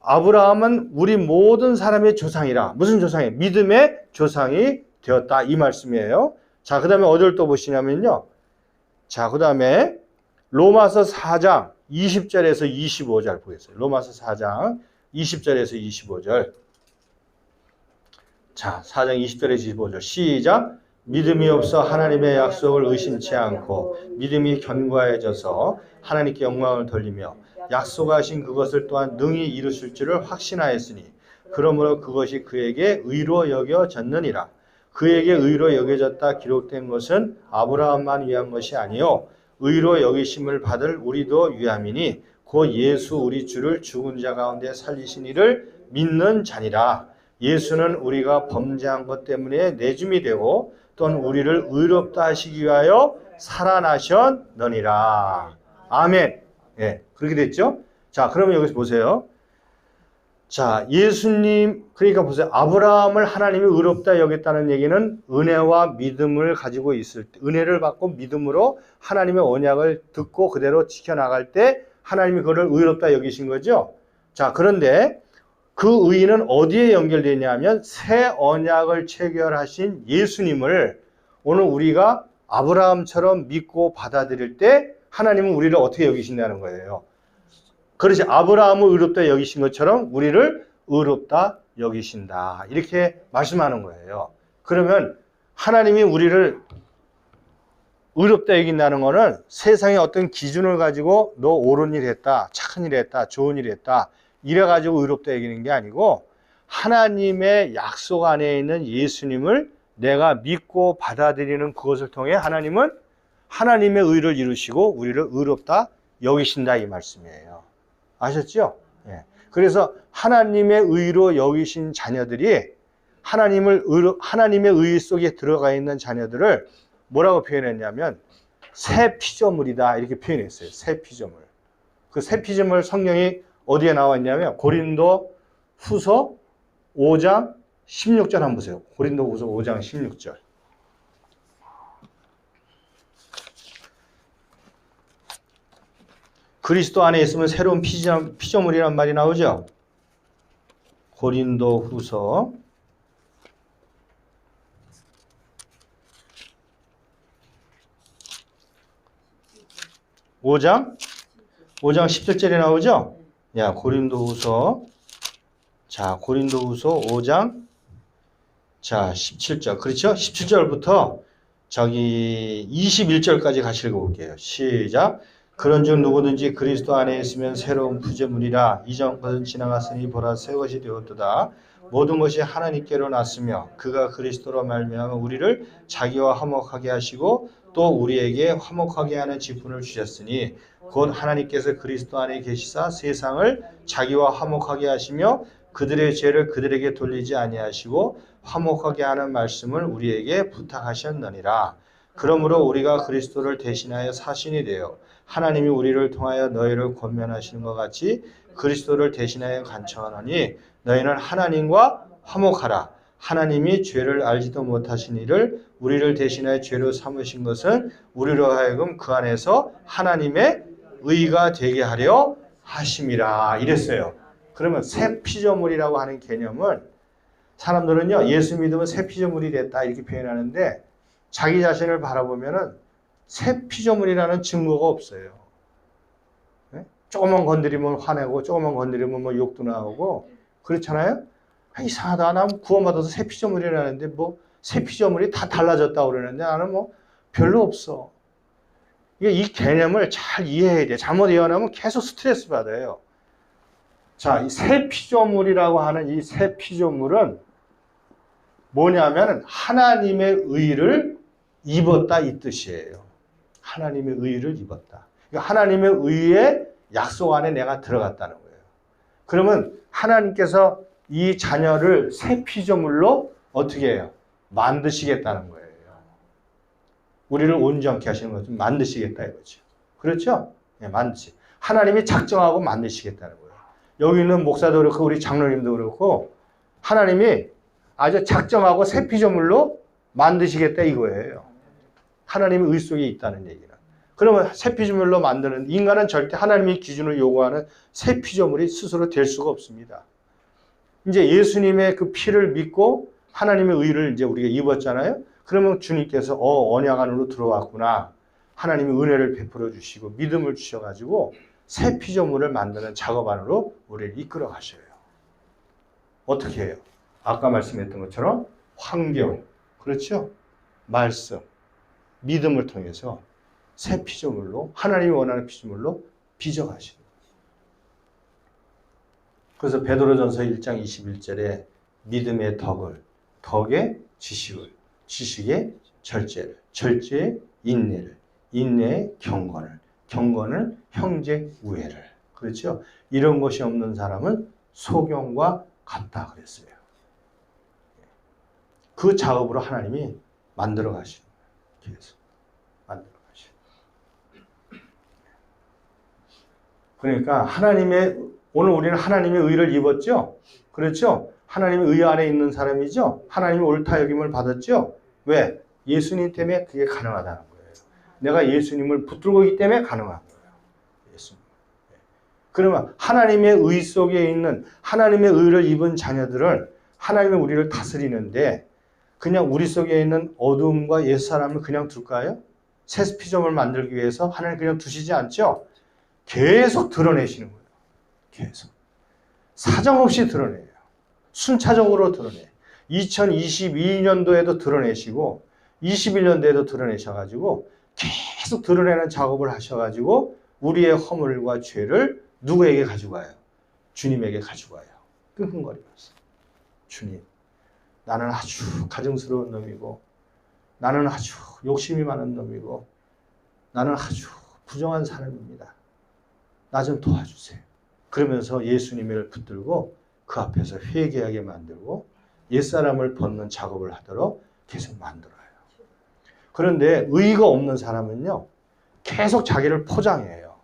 아브라함은 우리 모든 사람의 조상이라. 무슨 조상이에요? 믿음의 조상이 되었다 이 말씀이에요. 자, 그 다음에 어디를 또 보시냐면요. 자, 그 다음에 로마서 4장 20절에서 25절 보겠어요. 로마서 4장 20절에서 25절. 자, 4장 20절에서 25절. 시작. 믿음이 없어 하나님의 약속을 의심치 않고 믿음이 견고해져서 하나님께 영광을 돌리며 약속하신 그것을 또한 능히 이루실 줄을 확신하였으니 그러므로 그것이 그에게 의로 여겨졌느니라. 그에게 의로 여겨졌다 기록된 것은 아브라함만 위한 것이 아니요 의로 여기심을 받을 우리도 위함이니 곧 예수 우리 주를 죽은 자 가운데 살리신 이를 믿는 자니라. 예수는 우리가 범죄한 것 때문에 내줌이 되고 또는 우리를 의롭다 하시기 위하여 살아나셨느니라. 아멘. 예, 그렇게 됐죠? 자, 그러면 여기서 보세요. 자, 예수님, 그러니까 보세요. 아브라함을 하나님이 의롭다 여겼다는 얘기는 은혜와 믿음을 가지고 있을 때, 은혜를 받고 믿음으로 하나님의 언약을 듣고 그대로 지켜나갈 때 하나님이 그를 의롭다 여기신 거죠. 자, 그런데 그 의의는 어디에 연결되냐면 새 언약을 체결하신 예수님을 오늘 우리가 아브라함처럼 믿고 받아들일 때 하나님은 우리를 어떻게 여기신다는 거예요. 그렇지. 아브라함을 의롭다 여기신 것처럼 우리를 의롭다 여기신다. 이렇게 말씀하는 거예요. 그러면 하나님이 우리를 의롭다 여긴다는 거는 세상에 어떤 기준을 가지고 너 옳은 일 했다, 착한 일 했다, 좋은 일 했다 이래가지고 의롭다 여기는 게 아니고 하나님의 약속 안에 있는 예수님을 내가 믿고 받아들이는 그것을 통해 하나님은 하나님의 의를 이루시고 우리를 의롭다 여기신다 이 말씀이에요. 아셨죠? 예. 그래서 하나님의 의로 여기신 자녀들이 하나님의 의 속에 들어가 있는 자녀들을 뭐라고 표현했냐면 새 피조물이다 이렇게 표현했어요. 새 피조물. 그 새 피조물 성경이 어디에 나와 있냐면 고린도 후서 5장 16절 한번 보세요. 고린도 후서 5장 16절. 그리스도 안에 있으면 새로운 피조물이란 말이 나오죠. 고린도 후서 5장 17절에 나오죠. 야, 고린도후서 5장 17절. 그렇죠? 17절부터 저기 21절까지 같이 읽어볼게요. 시작. 그런즉 누구든지 그리스도 안에 있으면 새로운 피조물이라. 이전 것은 지나갔으니 보라 새 것이 되었도다. 모든 것이 하나님께로 났으며 그가 그리스도로 말미암아 우리를 자기와 화목하게 하시고 또 우리에게 화목하게 하는 직분을 주셨으니 곧 하나님께서 그리스도 안에 계시사 세상을 자기와 화목하게 하시며 그들의 죄를 그들에게 돌리지 아니하시고 화목하게 하는 말씀을 우리에게 부탁하셨느니라. 그러므로 우리가 그리스도를 대신하여 사신이 되어 하나님이 우리를 통하여 너희를 권면하시는 것 같이 그리스도를 대신하여 간청하노니 너희는 하나님과 화목하라. 하나님이 죄를 알지도 못하신 이를 우리를 대신하여 죄로 삼으신 것은 우리로 하여금 그 안에서 하나님의 의가 되게 하려 하심이라 이랬어요. 그러면 새 피조물이라고 하는 개념을 사람들은요 예수 믿으면 새 피조물이 됐다 이렇게 표현하는데 자기 자신을 바라보면은 새 피조물이라는 증거가 없어요. 네? 조금만 건드리면 화내고 조금만 건드리면 뭐 욕도 나오고 그렇잖아요. 이상하다. 난 구원받아서 새 피조물이라는데 뭐 새 피조물이 다 달라졌다고 그러는데 나는 뭐 별로 없어. 이 개념을 잘 이해해야 돼. 잘못 이해하면 계속 스트레스 받아요. 자, 이 새 피조물이라고 하는 이 새 피조물은 뭐냐면 하나님의 의를 입었다 이 뜻이에요. 하나님의 의를 입었다. 그러니까 하나님의 의의 약속 안에 내가 들어갔다는 거예요. 그러면 하나님께서 이 자녀를 새 피조물로 어떻게 해요? 만드시겠다는 거예요. 우리를 온전케 하시는 것을 만드시겠다 이거죠. 그렇죠? 네, 만드시. 하나님이 작정하고 만드시겠다는 거예요. 여기 있는 목사도 그렇고 우리 장로님도 그렇고 하나님이 아주 작정하고 새 피조물로 만드시겠다 이거예요. 하나님의 의 속에 있다는 얘기는. 그러면 새 피조물로 만드는 인간은 절대 하나님의 기준을 요구하는 새 피조물이 스스로 될 수가 없습니다. 이제 예수님의 그 피를 믿고 하나님의 의를 이제 우리가 입었잖아요. 그러면 주님께서 언약 안으로 들어왔구나. 하나님의 은혜를 베풀어 주시고 믿음을 주셔가지고 새 피조물을 만드는 작업 안으로 우리를 이끌어 가셔요. 어떻게 해요? 아까 말씀했던 것처럼 환경, 그렇죠? 말씀, 믿음을 통해서 새 피조물로 하나님이 원하는 피조물로 빚어가시는 거예요. 그래서 베드로전서 1장 21절에 믿음의 덕을, 덕의 지식을, 지식의 절제를, 절제의 인내를, 인내의 경건을, 경건을 형제 우애를. 그렇죠? 이런 것이 없는 사람은 소경과 같다 그랬어요. 그 작업으로 하나님이 만들어 가시는 거예요. 계속 만들어 가시는. 그러니까 오늘 우리는 하나님의 의를 입었죠? 그렇죠? 하나님의 의 안에 있는 사람이죠? 하나님의 옳다 여김을 받았죠? 왜? 예수님 때문에 그게 가능하다는 거예요. 내가 예수님을 붙들고 있기 때문에 가능한 거예요. 예수님. 그러면 하나님의 의 속에 있는 하나님의 의를 입은 자녀들을 하나님이 우리를 다스리는데 그냥 우리 속에 있는 어두움과 옛사람을 그냥 둘까요? 새 피조물을 만들기 위해서 하나님 그냥 두시지 않죠? 계속 드러내시는 거예요. 계속. 사정없이 드러내요. 순차적으로 드러내요. 2022년도에도 드러내시고 21년도에도 드러내셔가지고 계속 드러내는 작업을 하셔가지고 우리의 허물과 죄를 누구에게 가지고 가요? 주님에게 가지고 가요. 끙끙거리면서. 주님, 나는 아주 가증스러운 놈이고 나는 아주 욕심이 많은 놈이고 나는 아주 부정한 사람입니다. 나 좀 도와주세요. 그러면서 예수님을 붙들고 그 앞에서 회개하게 만들고 옛사람을 벗는 작업을 하도록 계속 만들어요. 그런데 의의가 없는 사람은요, 계속 자기를 포장해요.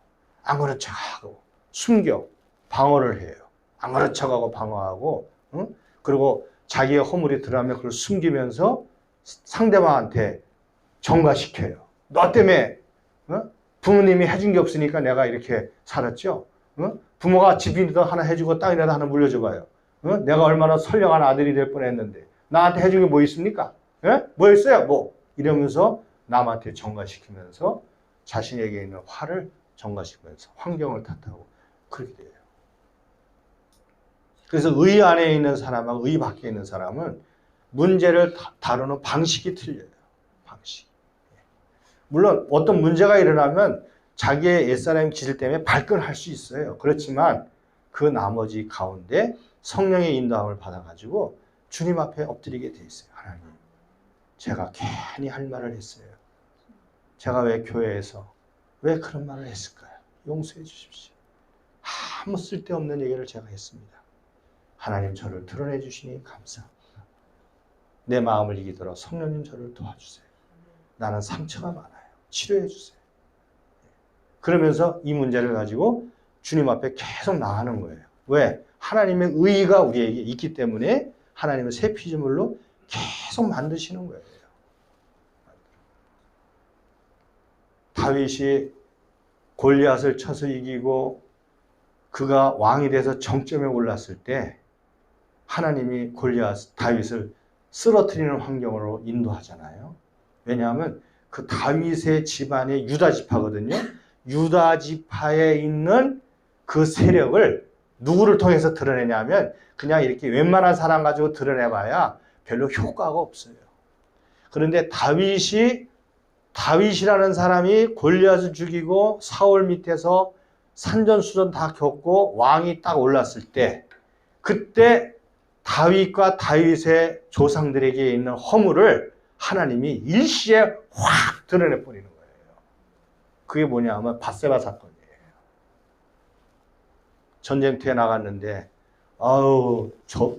안 그런 척하고 숨겨 방어를 해요. 안 그런 척하고 방어하고, 응? 그리고 자기의 허물이 드러나면 그걸 숨기면서 상대방한테 전가시켜요. 너 때문에 부모님이 해준 게 없으니까 내가 이렇게 살았죠. 부모가 집이라도 하나 해주고 땅이라도 하나 물려줘봐요. 내가 얼마나 선량한 아들이 될 뻔했는데 나한테 해준 게 뭐 있습니까? 뭐 있어요? 뭐 이러면서 남한테 전가시키면서 자신에게 있는 화를 전가시키면서 환경을 탓하고 그렇게 돼요. 그래서 의 안에 있는 사람하고 의 밖에 있는 사람은 문제를 다루는 방식이 틀려요. 방식. 물론 어떤 문제가 일어나면 자기의 옛사람 기질 때문에 발끈할 수 있어요. 그렇지만 그 나머지 가운데 성령의 인도함을 받아가지고 주님 앞에 엎드리게 돼 있어요. 하나님, 제가 괜히 할 말을 했어요. 제가 왜 교회에서 왜 그런 말을 했을까요? 용서해 주십시오. 아무 쓸데없는 얘기를 제가 했습니다. 하나님 저를 드러내 주시니 감사합니다. 내 마음을 이기도록 성령님 저를 도와주세요. 나는 상처가 많아요. 치료해 주세요. 그러면서 이 문제를 가지고 주님 앞에 계속 나가는 거예요. 왜? 하나님의 의의가 우리에게 있기 때문에 하나님은 새 피조물로 계속 만드시는 거예요. 다윗이 골리앗을 쳐서 이기고 그가 왕이 돼서 정점에 올랐을 때 하나님이 다윗을 쓰러뜨리는 환경으로 인도하잖아요. 왜냐하면 그 다윗의 집안이 유다 지파거든요. 유다 지파에 있는 그 세력을 누구를 통해서 드러내냐면 그냥 이렇게 웬만한 사람 가지고 드러내봐야 별로 효과가 없어요. 그런데 다윗이라는 사람이 골리앗을 죽이고 사울 밑에서 산전수전 다 겪고 왕이 딱 올랐을 때 그때 다윗과 다윗의 조상들에게 있는 허물을 하나님이 일시에 확 드러내 버리는 거예요. 그게 뭐냐 하면 밧세바 사건이에요. 전쟁터에 나갔는데 아우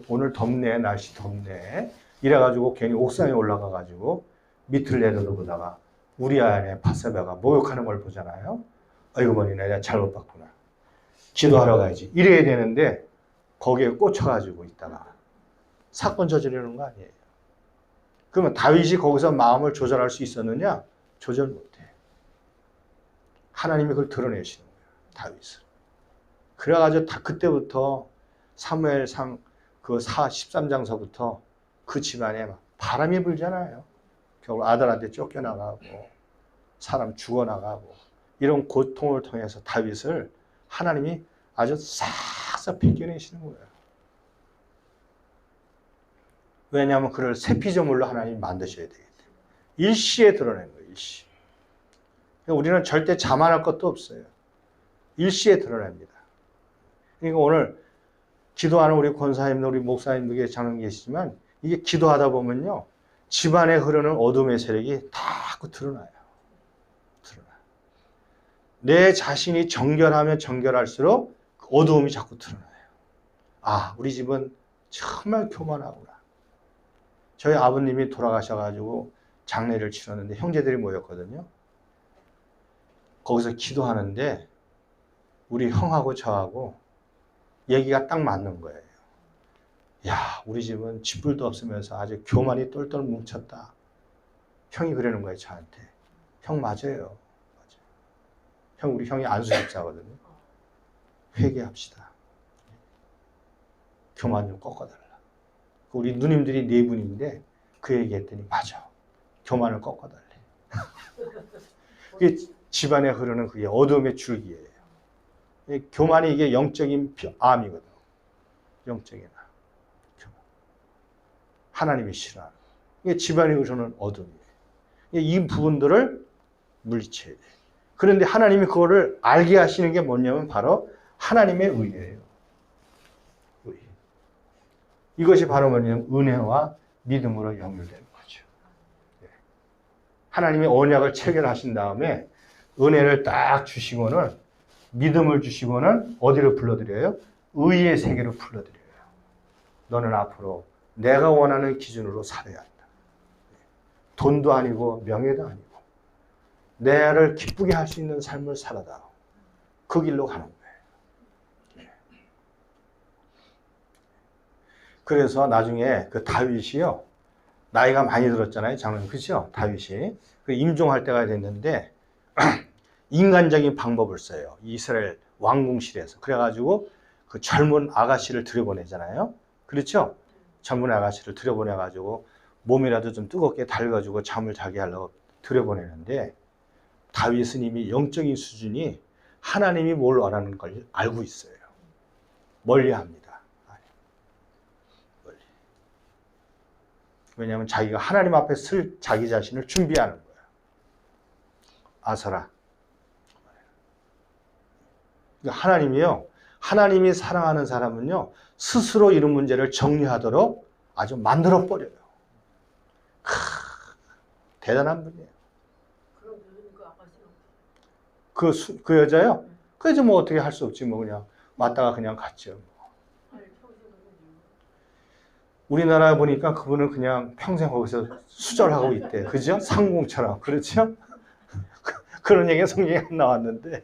오늘 덥네, 날씨 덥네 이래가지고 괜히 옥상에 올라가가지고 밑을 내려다보다가 우리 아내 밧세바가 목욕하는 걸 보잖아요. 아이고 머니 내가 잘못 봤구나. 기도하러 가야지. 이래야 되는데 거기에 꽂혀가지고 있다가 사건 저지르는 거 아니에요. 그러면 다윗이 거기서 마음을 조절할 수 있었느냐? 조절 못해. 하나님이 그걸 드러내시는 거예요. 다윗을. 그래가지고 그때부터 사무엘상 그 13장서부터 그 집안에 막 바람이 불잖아요. 결국 아들한테 쫓겨나가고 사람 죽어나가고 이런 고통을 통해서 다윗을 하나님이 아주 싹싹 벗겨내시는 거예요. 왜냐하면 그를 새 피조물로 하나님이 만드셔야 되기 때문에. 일시에 드러낸 거예요. 일시. 우리는 절대 자만할 것도 없어요. 일시에 드러냅니다. 그러니까 오늘 기도하는 우리 권사님들, 우리 목사님들 장로 계시지만 이게 기도하다 보면요. 집안에 흐르는 어둠의 세력이 다 드러나요. 내 자신이 정결하면 정결할수록 어두움이 자꾸 드러나요. 아, 우리 집은 정말 교만하구나. 저희 아버님이 돌아가셔가지고 장례를 치렀는데 형제들이 모였거든요. 거기서 기도하는데 우리 형하고 저하고 얘기가 딱 맞는 거예요. 야, 우리 집은 쥐뿔도 없으면서 아주 교만이 똘똘 뭉쳤다. 형이 그러는 거예요, 저한테. 형 맞아요. 우리 형이 안수집사거든요. 회개합시다. 교만 좀 꺾어달라. 우리 누님들이 4분인데 그 얘기했더니 맞아. 교만을 꺾어달래. 그게 집안에 흐르는 그게 어둠의 줄기예요. 교만이 이게 영적인 암이거든. 영적인 암. 하나님이 싫어하는. 이게 집안에 흐르는 어둠이에요. 이 부분들을 물리쳐야 돼요. 그런데 하나님이 그거를 알게 하시는 게 뭐냐면 바로 하나님의 의예요. 의. 이것이 바로 뭐냐면 은혜와 믿음으로 연결되는 거죠. 하나님이 언약을 체결하신 다음에 은혜를 딱 주시고는 믿음을 주시고는 어디로 불러들여요? 의의 세계로 불러들여요. 너는 앞으로 내가 원하는 기준으로 살아야 한다. 돈도 아니고 명예도 아니고 내를 기쁘게 할 수 있는 삶을 살아다. 그 길로 가는 거예요. 그래서 나중에 그 다윗이요. 나이가 많이 들었잖아요. 장로님. 그렇죠? 다윗이. 그 임종할 때가 됐는데 인간적인 방법을 써요. 이스라엘 왕궁실에서. 그래가지고 그 젊은 아가씨를 들여보내잖아요. 그렇죠? 젊은 아가씨를 들여보내가지고 몸이라도 좀 뜨겁게 달궈주고 잠을 자게 하려고 들여보내는데 다윗은 이미 영적인 수준이 하나님이 뭘 원하는 걸 알고 있어요. 멀리합니다. 멀리. 왜냐하면 자기가 하나님 앞에 쓸 자기 자신을 준비하는 거예요. 아서라. 하나님이요. 하나님이 사랑하는 사람은요. 스스로 이런 문제를 정리하도록 아주 만들어버려요. 대단한 분이에요. 그 여자요? 그래서 뭐 어떻게 할 수 없지. 뭐 그냥 맞다가 그냥 갔죠. 우리나라 보니까 그분은 그냥 평생 거기서 수절하고 있대. 그죠? 상공처럼. 그렇죠? 그런 얘기가 성경에 안 나왔는데.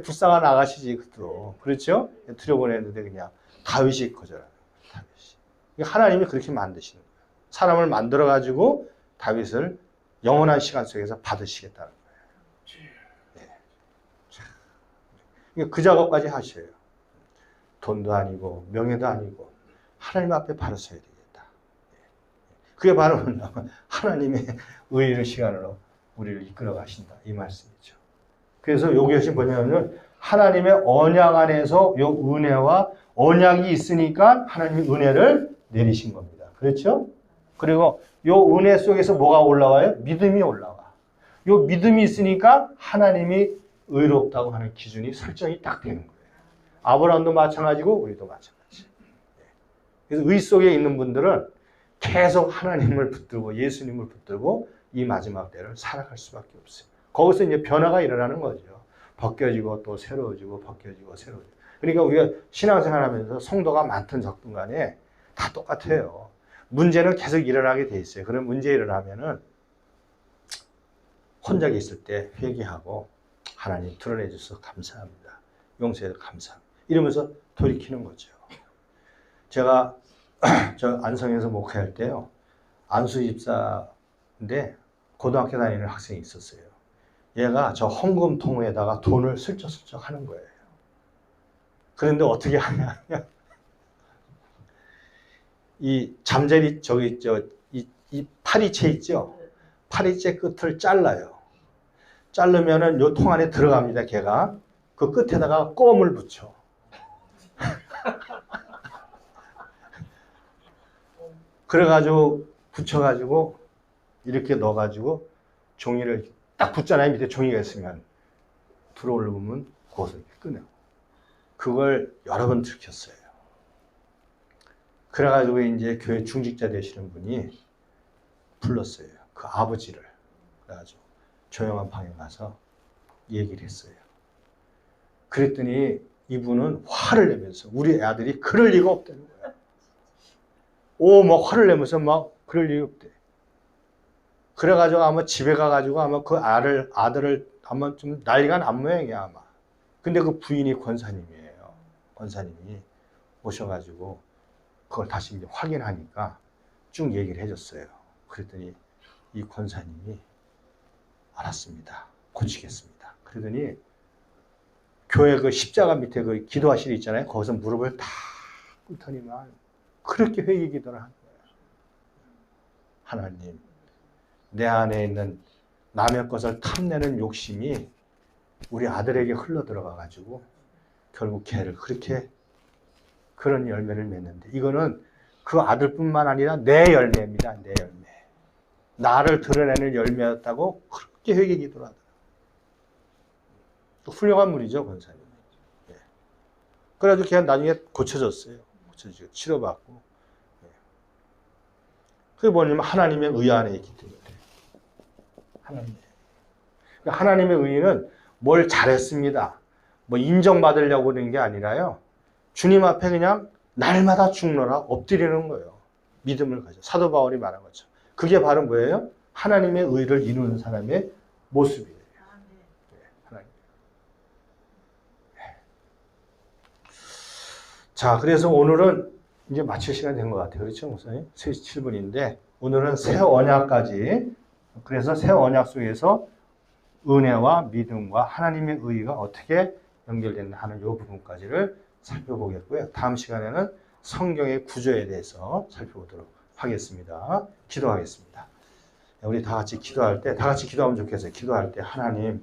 불쌍한 아가씨지, 그도. 그렇죠? 들여보냈는데 그냥 다윗이 거절하는 거예요. 다윗이. 하나님이 그렇게 만드시는 거예요. 사람을 만들어가지고 다윗을 영원한 시간 속에서 받으시겠다는 거예요. 네. 그 작업까지 하셔요. 돈도 아니고 명예도 아니고 하나님 앞에 바로 서야 되겠다. 그게 바로 하나님의 의의 시간으로 우리를 이끌어 가신다. 이 말씀이죠. 그래서 이것이 뭐냐면 하나님의 언약 안에서 이 은혜와 언약이 있으니까 하나님이 은혜를 내리신 겁니다. 그렇죠? 그리고 이 은혜 속에서 뭐가 올라와요? 믿음이 올라와. 이 믿음이 있으니까 하나님이 의롭다고 하는 기준이 설정이 딱 되는 거예요. 아브라함도 마찬가지고 우리도 마찬가지. 그래서 의 속에 있는 분들은 계속 하나님을 붙들고 예수님을 붙들고 이 마지막 때를 살아갈 수밖에 없어요. 거기서 이제 변화가 일어나는 거죠. 벗겨지고 또 새로워지고 벗겨지고 새로워지고. 그러니까 우리가 신앙생활 하면서 성도가 많든 적든 간에 다 똑같아요. 문제는 계속 일어나게 돼 있어요. 그런 문제 일어나면은 혼자 있을 때 회개하고 하나님 드러내 주셔서 감사합니다. 용서해 주셔서 감사합니다. 이러면서 돌이키는 거죠. 제가 저 안성에서 목회할 때요. 안수 집사인데 고등학교 다니는 학생이 있었어요. 얘가 저 헌금통에다가 돈을 슬쩍슬쩍 하는 거예요. 그런데 어떻게 하냐. 이 잠자리 이 파리채 있죠? 파리채 끝을 잘라요. 자르면은 요 통 안에 들어갑니다. 걔가 그 끝에다가 껌을 붙여. 그래가지고 붙여가지고 이렇게 넣어가지고 종이를 딱 붙잖아요. 밑에 종이가 있으면 들어올리면 그것을 꺼내고 그걸 여러 번 들켰어요. 그래가지고 이제 교회 중직자 되시는 분이 불렀어요. 그 아버지를. 그래가지고 조용한 방에 가서 얘기를 했어요. 그랬더니 이분은 화를 내면서 우리 아들이 그럴 리가 없다는 거야. 막 화를 내면서 막 그럴 리가 없대. 그래가지고 아마 집에 가가지고 아마 그 아들을 아마 좀 난리가 난 모양이야 아마. 근데 그 부인이 권사님이에요. 권사님이 오셔가지고 그걸 다시 이제 확인하니까 쭉 얘기를 해줬어요. 그랬더니 이 권사님이 알았습니다. 고치겠습니다. 그러더니 교회 그 십자가 밑에 그 기도하실이 있잖아요. 거기서 무릎을 다 꿇더니만 그렇게 회개 기도를 한 거예요. 하나님, 내 안에 있는 남의 것을 탐내는 욕심이 우리 아들에게 흘러 들어가가지고 결국 걔를 그렇게 그런 열매를 맺는데 이거는 그 아들뿐만 아니라 내 열매입니다. 내 열매. 나를 드러내는 열매였다고 그렇게 회개 기도를 하더라고요. 훌륭한 분이죠, 권사님. 예. 그래가지고 걔가 나중에 고쳐졌어요. 고쳐지고 치료받고. 예. 그게 뭐냐면 하나님의 의 안에 있기 때문에. 하나님의 의는 뭘 잘했습니다. 뭐 인정받으려고 그러는 게 아니라요. 주님 앞에 그냥 날마다 죽노라 엎드리는 거예요. 믿음을 가져. 사도 바울이 말한 거죠. 그게 바로 뭐예요? 하나님의 의를 이루는 사람의 모습이에요. 하나님. 자, 그래서 오늘은 이제 마칠 시간이 된 것 같아요. 그렇죠, 목사님? 3시 7분인데 오늘은 새 언약까지, 그래서 새 언약 속에서 은혜와 믿음과 하나님의 의가 어떻게 연결된다 하는 이 부분까지를 살펴보겠고요. 다음 시간에는 성경의 구조에 대해서 살펴보도록 하겠습니다. 기도하겠습니다. 우리 다 같이 기도할 때, 다 같이 기도하면 좋겠어요. 기도할 때 하나님,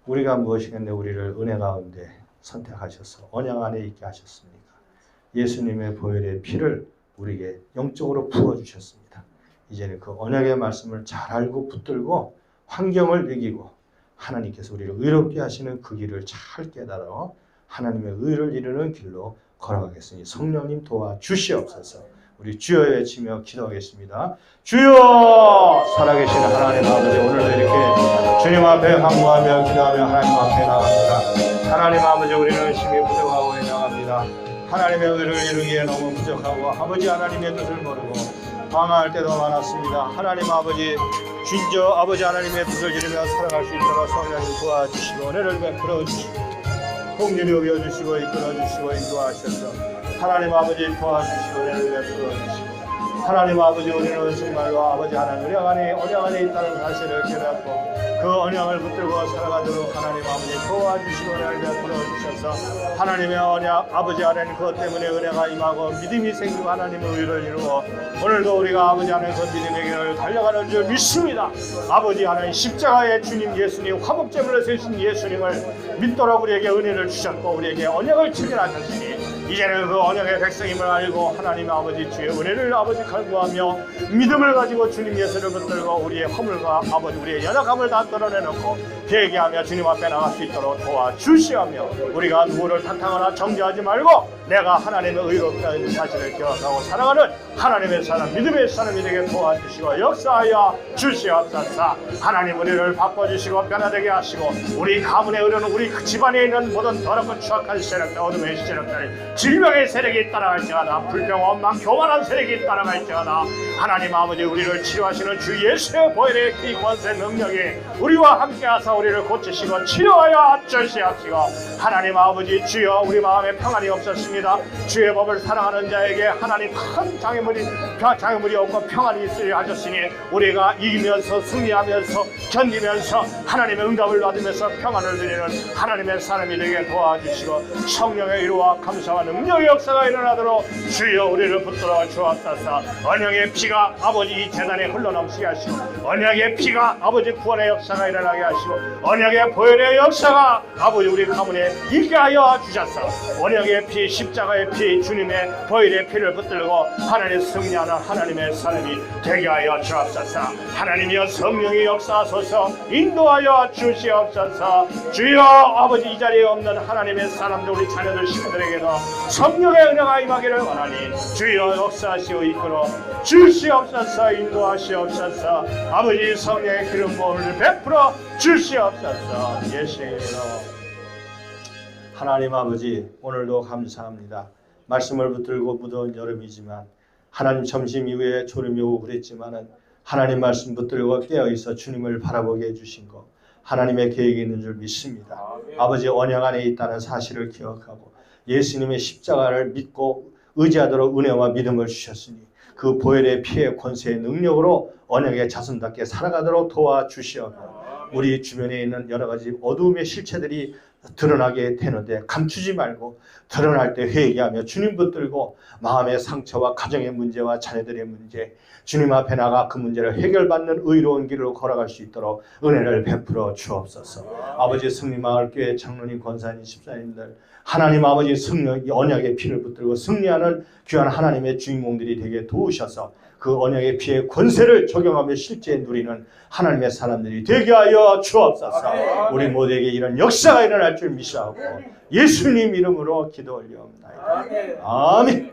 우리가 무엇이겠네 우리를 은혜 가운데 선택하셔서 언약 안에 있게 하셨습니까? 예수님의 보혈의 피를 우리에게 영적으로 부어주셨습니다. 이제는 그 언약의 말씀을 잘 알고 붙들고 환경을 이기고 하나님께서 우리를 의롭게 하시는 그 길을 잘 깨달아 하나님의 의를 이루는 길로 걸어가겠으니 성령님 도와주시옵소서. 우리 주여 외치며 기도하겠습니다. 주여! 살아계신 하나님 아버지, 오늘도 이렇게 주님 앞에 간구하며 기도하며 하나님 앞에 나갑니다. 하나님 아버지, 우리는 힘이 부족하고 나갑니다. 하나님의 의를 이루기에 너무 부족하고 아버지 하나님의 뜻을 모르고 방황할 때도 많았습니다. 하나님 아버지, 진저 아버지 하나님의 뜻을 이루며 살아갈 수 있도록 성령님 도와주시고 은혜를 베풀어 주시고 공률이 여겨주시고 이끌어주시고 인도하셔서 하나님 아버지 도와주시고 은혜를 베풀어 주시고 하나님 아버지, 우리는 정말로 아버지 하나님 언약 안에 있다는 사실을 깨닫고 그 언약을 붙들고 살아가도록 하나님 아버지 도와주시고 은혜를 베풀어 주셔서 하나님의 언약 아버지 하나님 그것 때문에 은혜가 임하고 믿음이 생기고 하나님의 의를 이루어 오늘도 우리가 아버지 하나님 그 믿음의 길을 달려가는 줄 믿습니다. 아버지 하나님 십자가의 주님 예수님, 화목제물로 세신 예수님을 믿도록 우리에게 은혜를 주셨고 우리에게 언약을 체결하셨으니 이제는 그 언약의 백성임을 알고 하나님 아버지 주의 은혜를 아버지 간구하며 믿음을 가지고 주님 예수를 붙들고 우리의 허물과 아버지 우리의 연약함을 다 떨어내놓고 회개하며 주님 앞에 나갈 수 있도록 도와주시하며 우리가 누구를 탓하거나 정죄하지 말고 내가 하나님의 의롭다는 사실을 기억하고 살아가는 하나님의 사람, 믿음의 사람이 되게 도와주시고 역사하여 주시옵소서. 하나님 우리를 바꿔주시고 변화되게 하시고 우리 가문에 이르는 우리 집안에 있는 모든 더럽고 추악한 세력들, 어둠의 세력들, 질병의 세력이 따라갈지어다, 불평, 원망, 교만한 세력이 따라갈지어다 하나님 아버지 우리를 치료하시는 주 예수의 보혈의 피 권세 능력이 우리와 함께하사 우리를 고치시고 치료하여 주시옵시고 하나님 아버지 주여 우리 마음에 평안이 없었습니다. 주의 법을 사랑하는 자에게 하나님 큰 장애물이 없고 평안이 있으려 하셨으니 우리가 이기면서 승리하면서 견디면서 하나님의 응답을 받으면서 평안을 누리는 하나님의 사람이 되게 도와주시고 성령의 이루와 감사와 능력의 역사가 일어나도록 주여 우리를 붙들어 주옵소서. 언약의 피가 아버지 이 재단에 흘러넘치게 하시고 언약의 피가 아버지 구원의 역사가 일어나게 하시고 언약의 보혈의 역사가 아버지 우리 가문에 있게 하여 주셔서 언약의 피, 십자가의 피, 주님의 보혈의 피를 붙들고 하나님 승리하는 하나님의 사람이 되게 하여 주옵소서. 하나님이여 성령의 역사하소서 인도하여 주시옵소서. 주여 아버지 이 자리에 없는 하나님의 사람들 우리 자녀들 식구들에게도 성령의 은혜가 임하기를 원하니 주여 역사하시고 이끌어 주시옵소서. 인도하시옵소서. 아버지 성령의 기름 부음을 베풀어 주시옵소서. 예수의 이름으로 하나님 아버지 오늘도 감사합니다. 말씀을 붙들고 무더운 여름이지만 하나님 점심 이후에 졸음이 오고 그랬지만은 하나님 말씀 붙들고 깨어있어 주님을 바라보게 해주신 것 하나님의 계획이 있는 줄 믿습니다. 아버지 언약 안에 있다는 사실을 기억하고 예수님의 십자가를 믿고 의지하도록 은혜와 믿음을 주셨으니 그 보혈의 피의 권세의 능력으로 언약의 자손답게 살아가도록 도와주시옵소서. 우리 주변에 있는 여러 가지 어두움의 실체들이 드러나게 되는데 감추지 말고 드러날 때 회개하며 주님 붙들고 마음의 상처와 가정의 문제와 자녀들의 문제 주님 앞에 나가 그 문제를 해결받는 의로운 길로 걸어갈 수 있도록 은혜를 베풀어 주옵소서. 아버지 승리마을교회 장로님, 권사님, 집사님들 하나님 아버지 승리 언약의 피를 붙들고 승리하는 귀한 하나님의 주인공들이 되게 도우셔서 그 언약의 피의 권세를 적용하며 실제 누리는 하나님의 사람들이 되게 하여 주옵소서. 우리 모두에게 이런 역사가 일어날 줄 믿사오고 예수님 이름으로 기도 올려옵나이다. 아멘.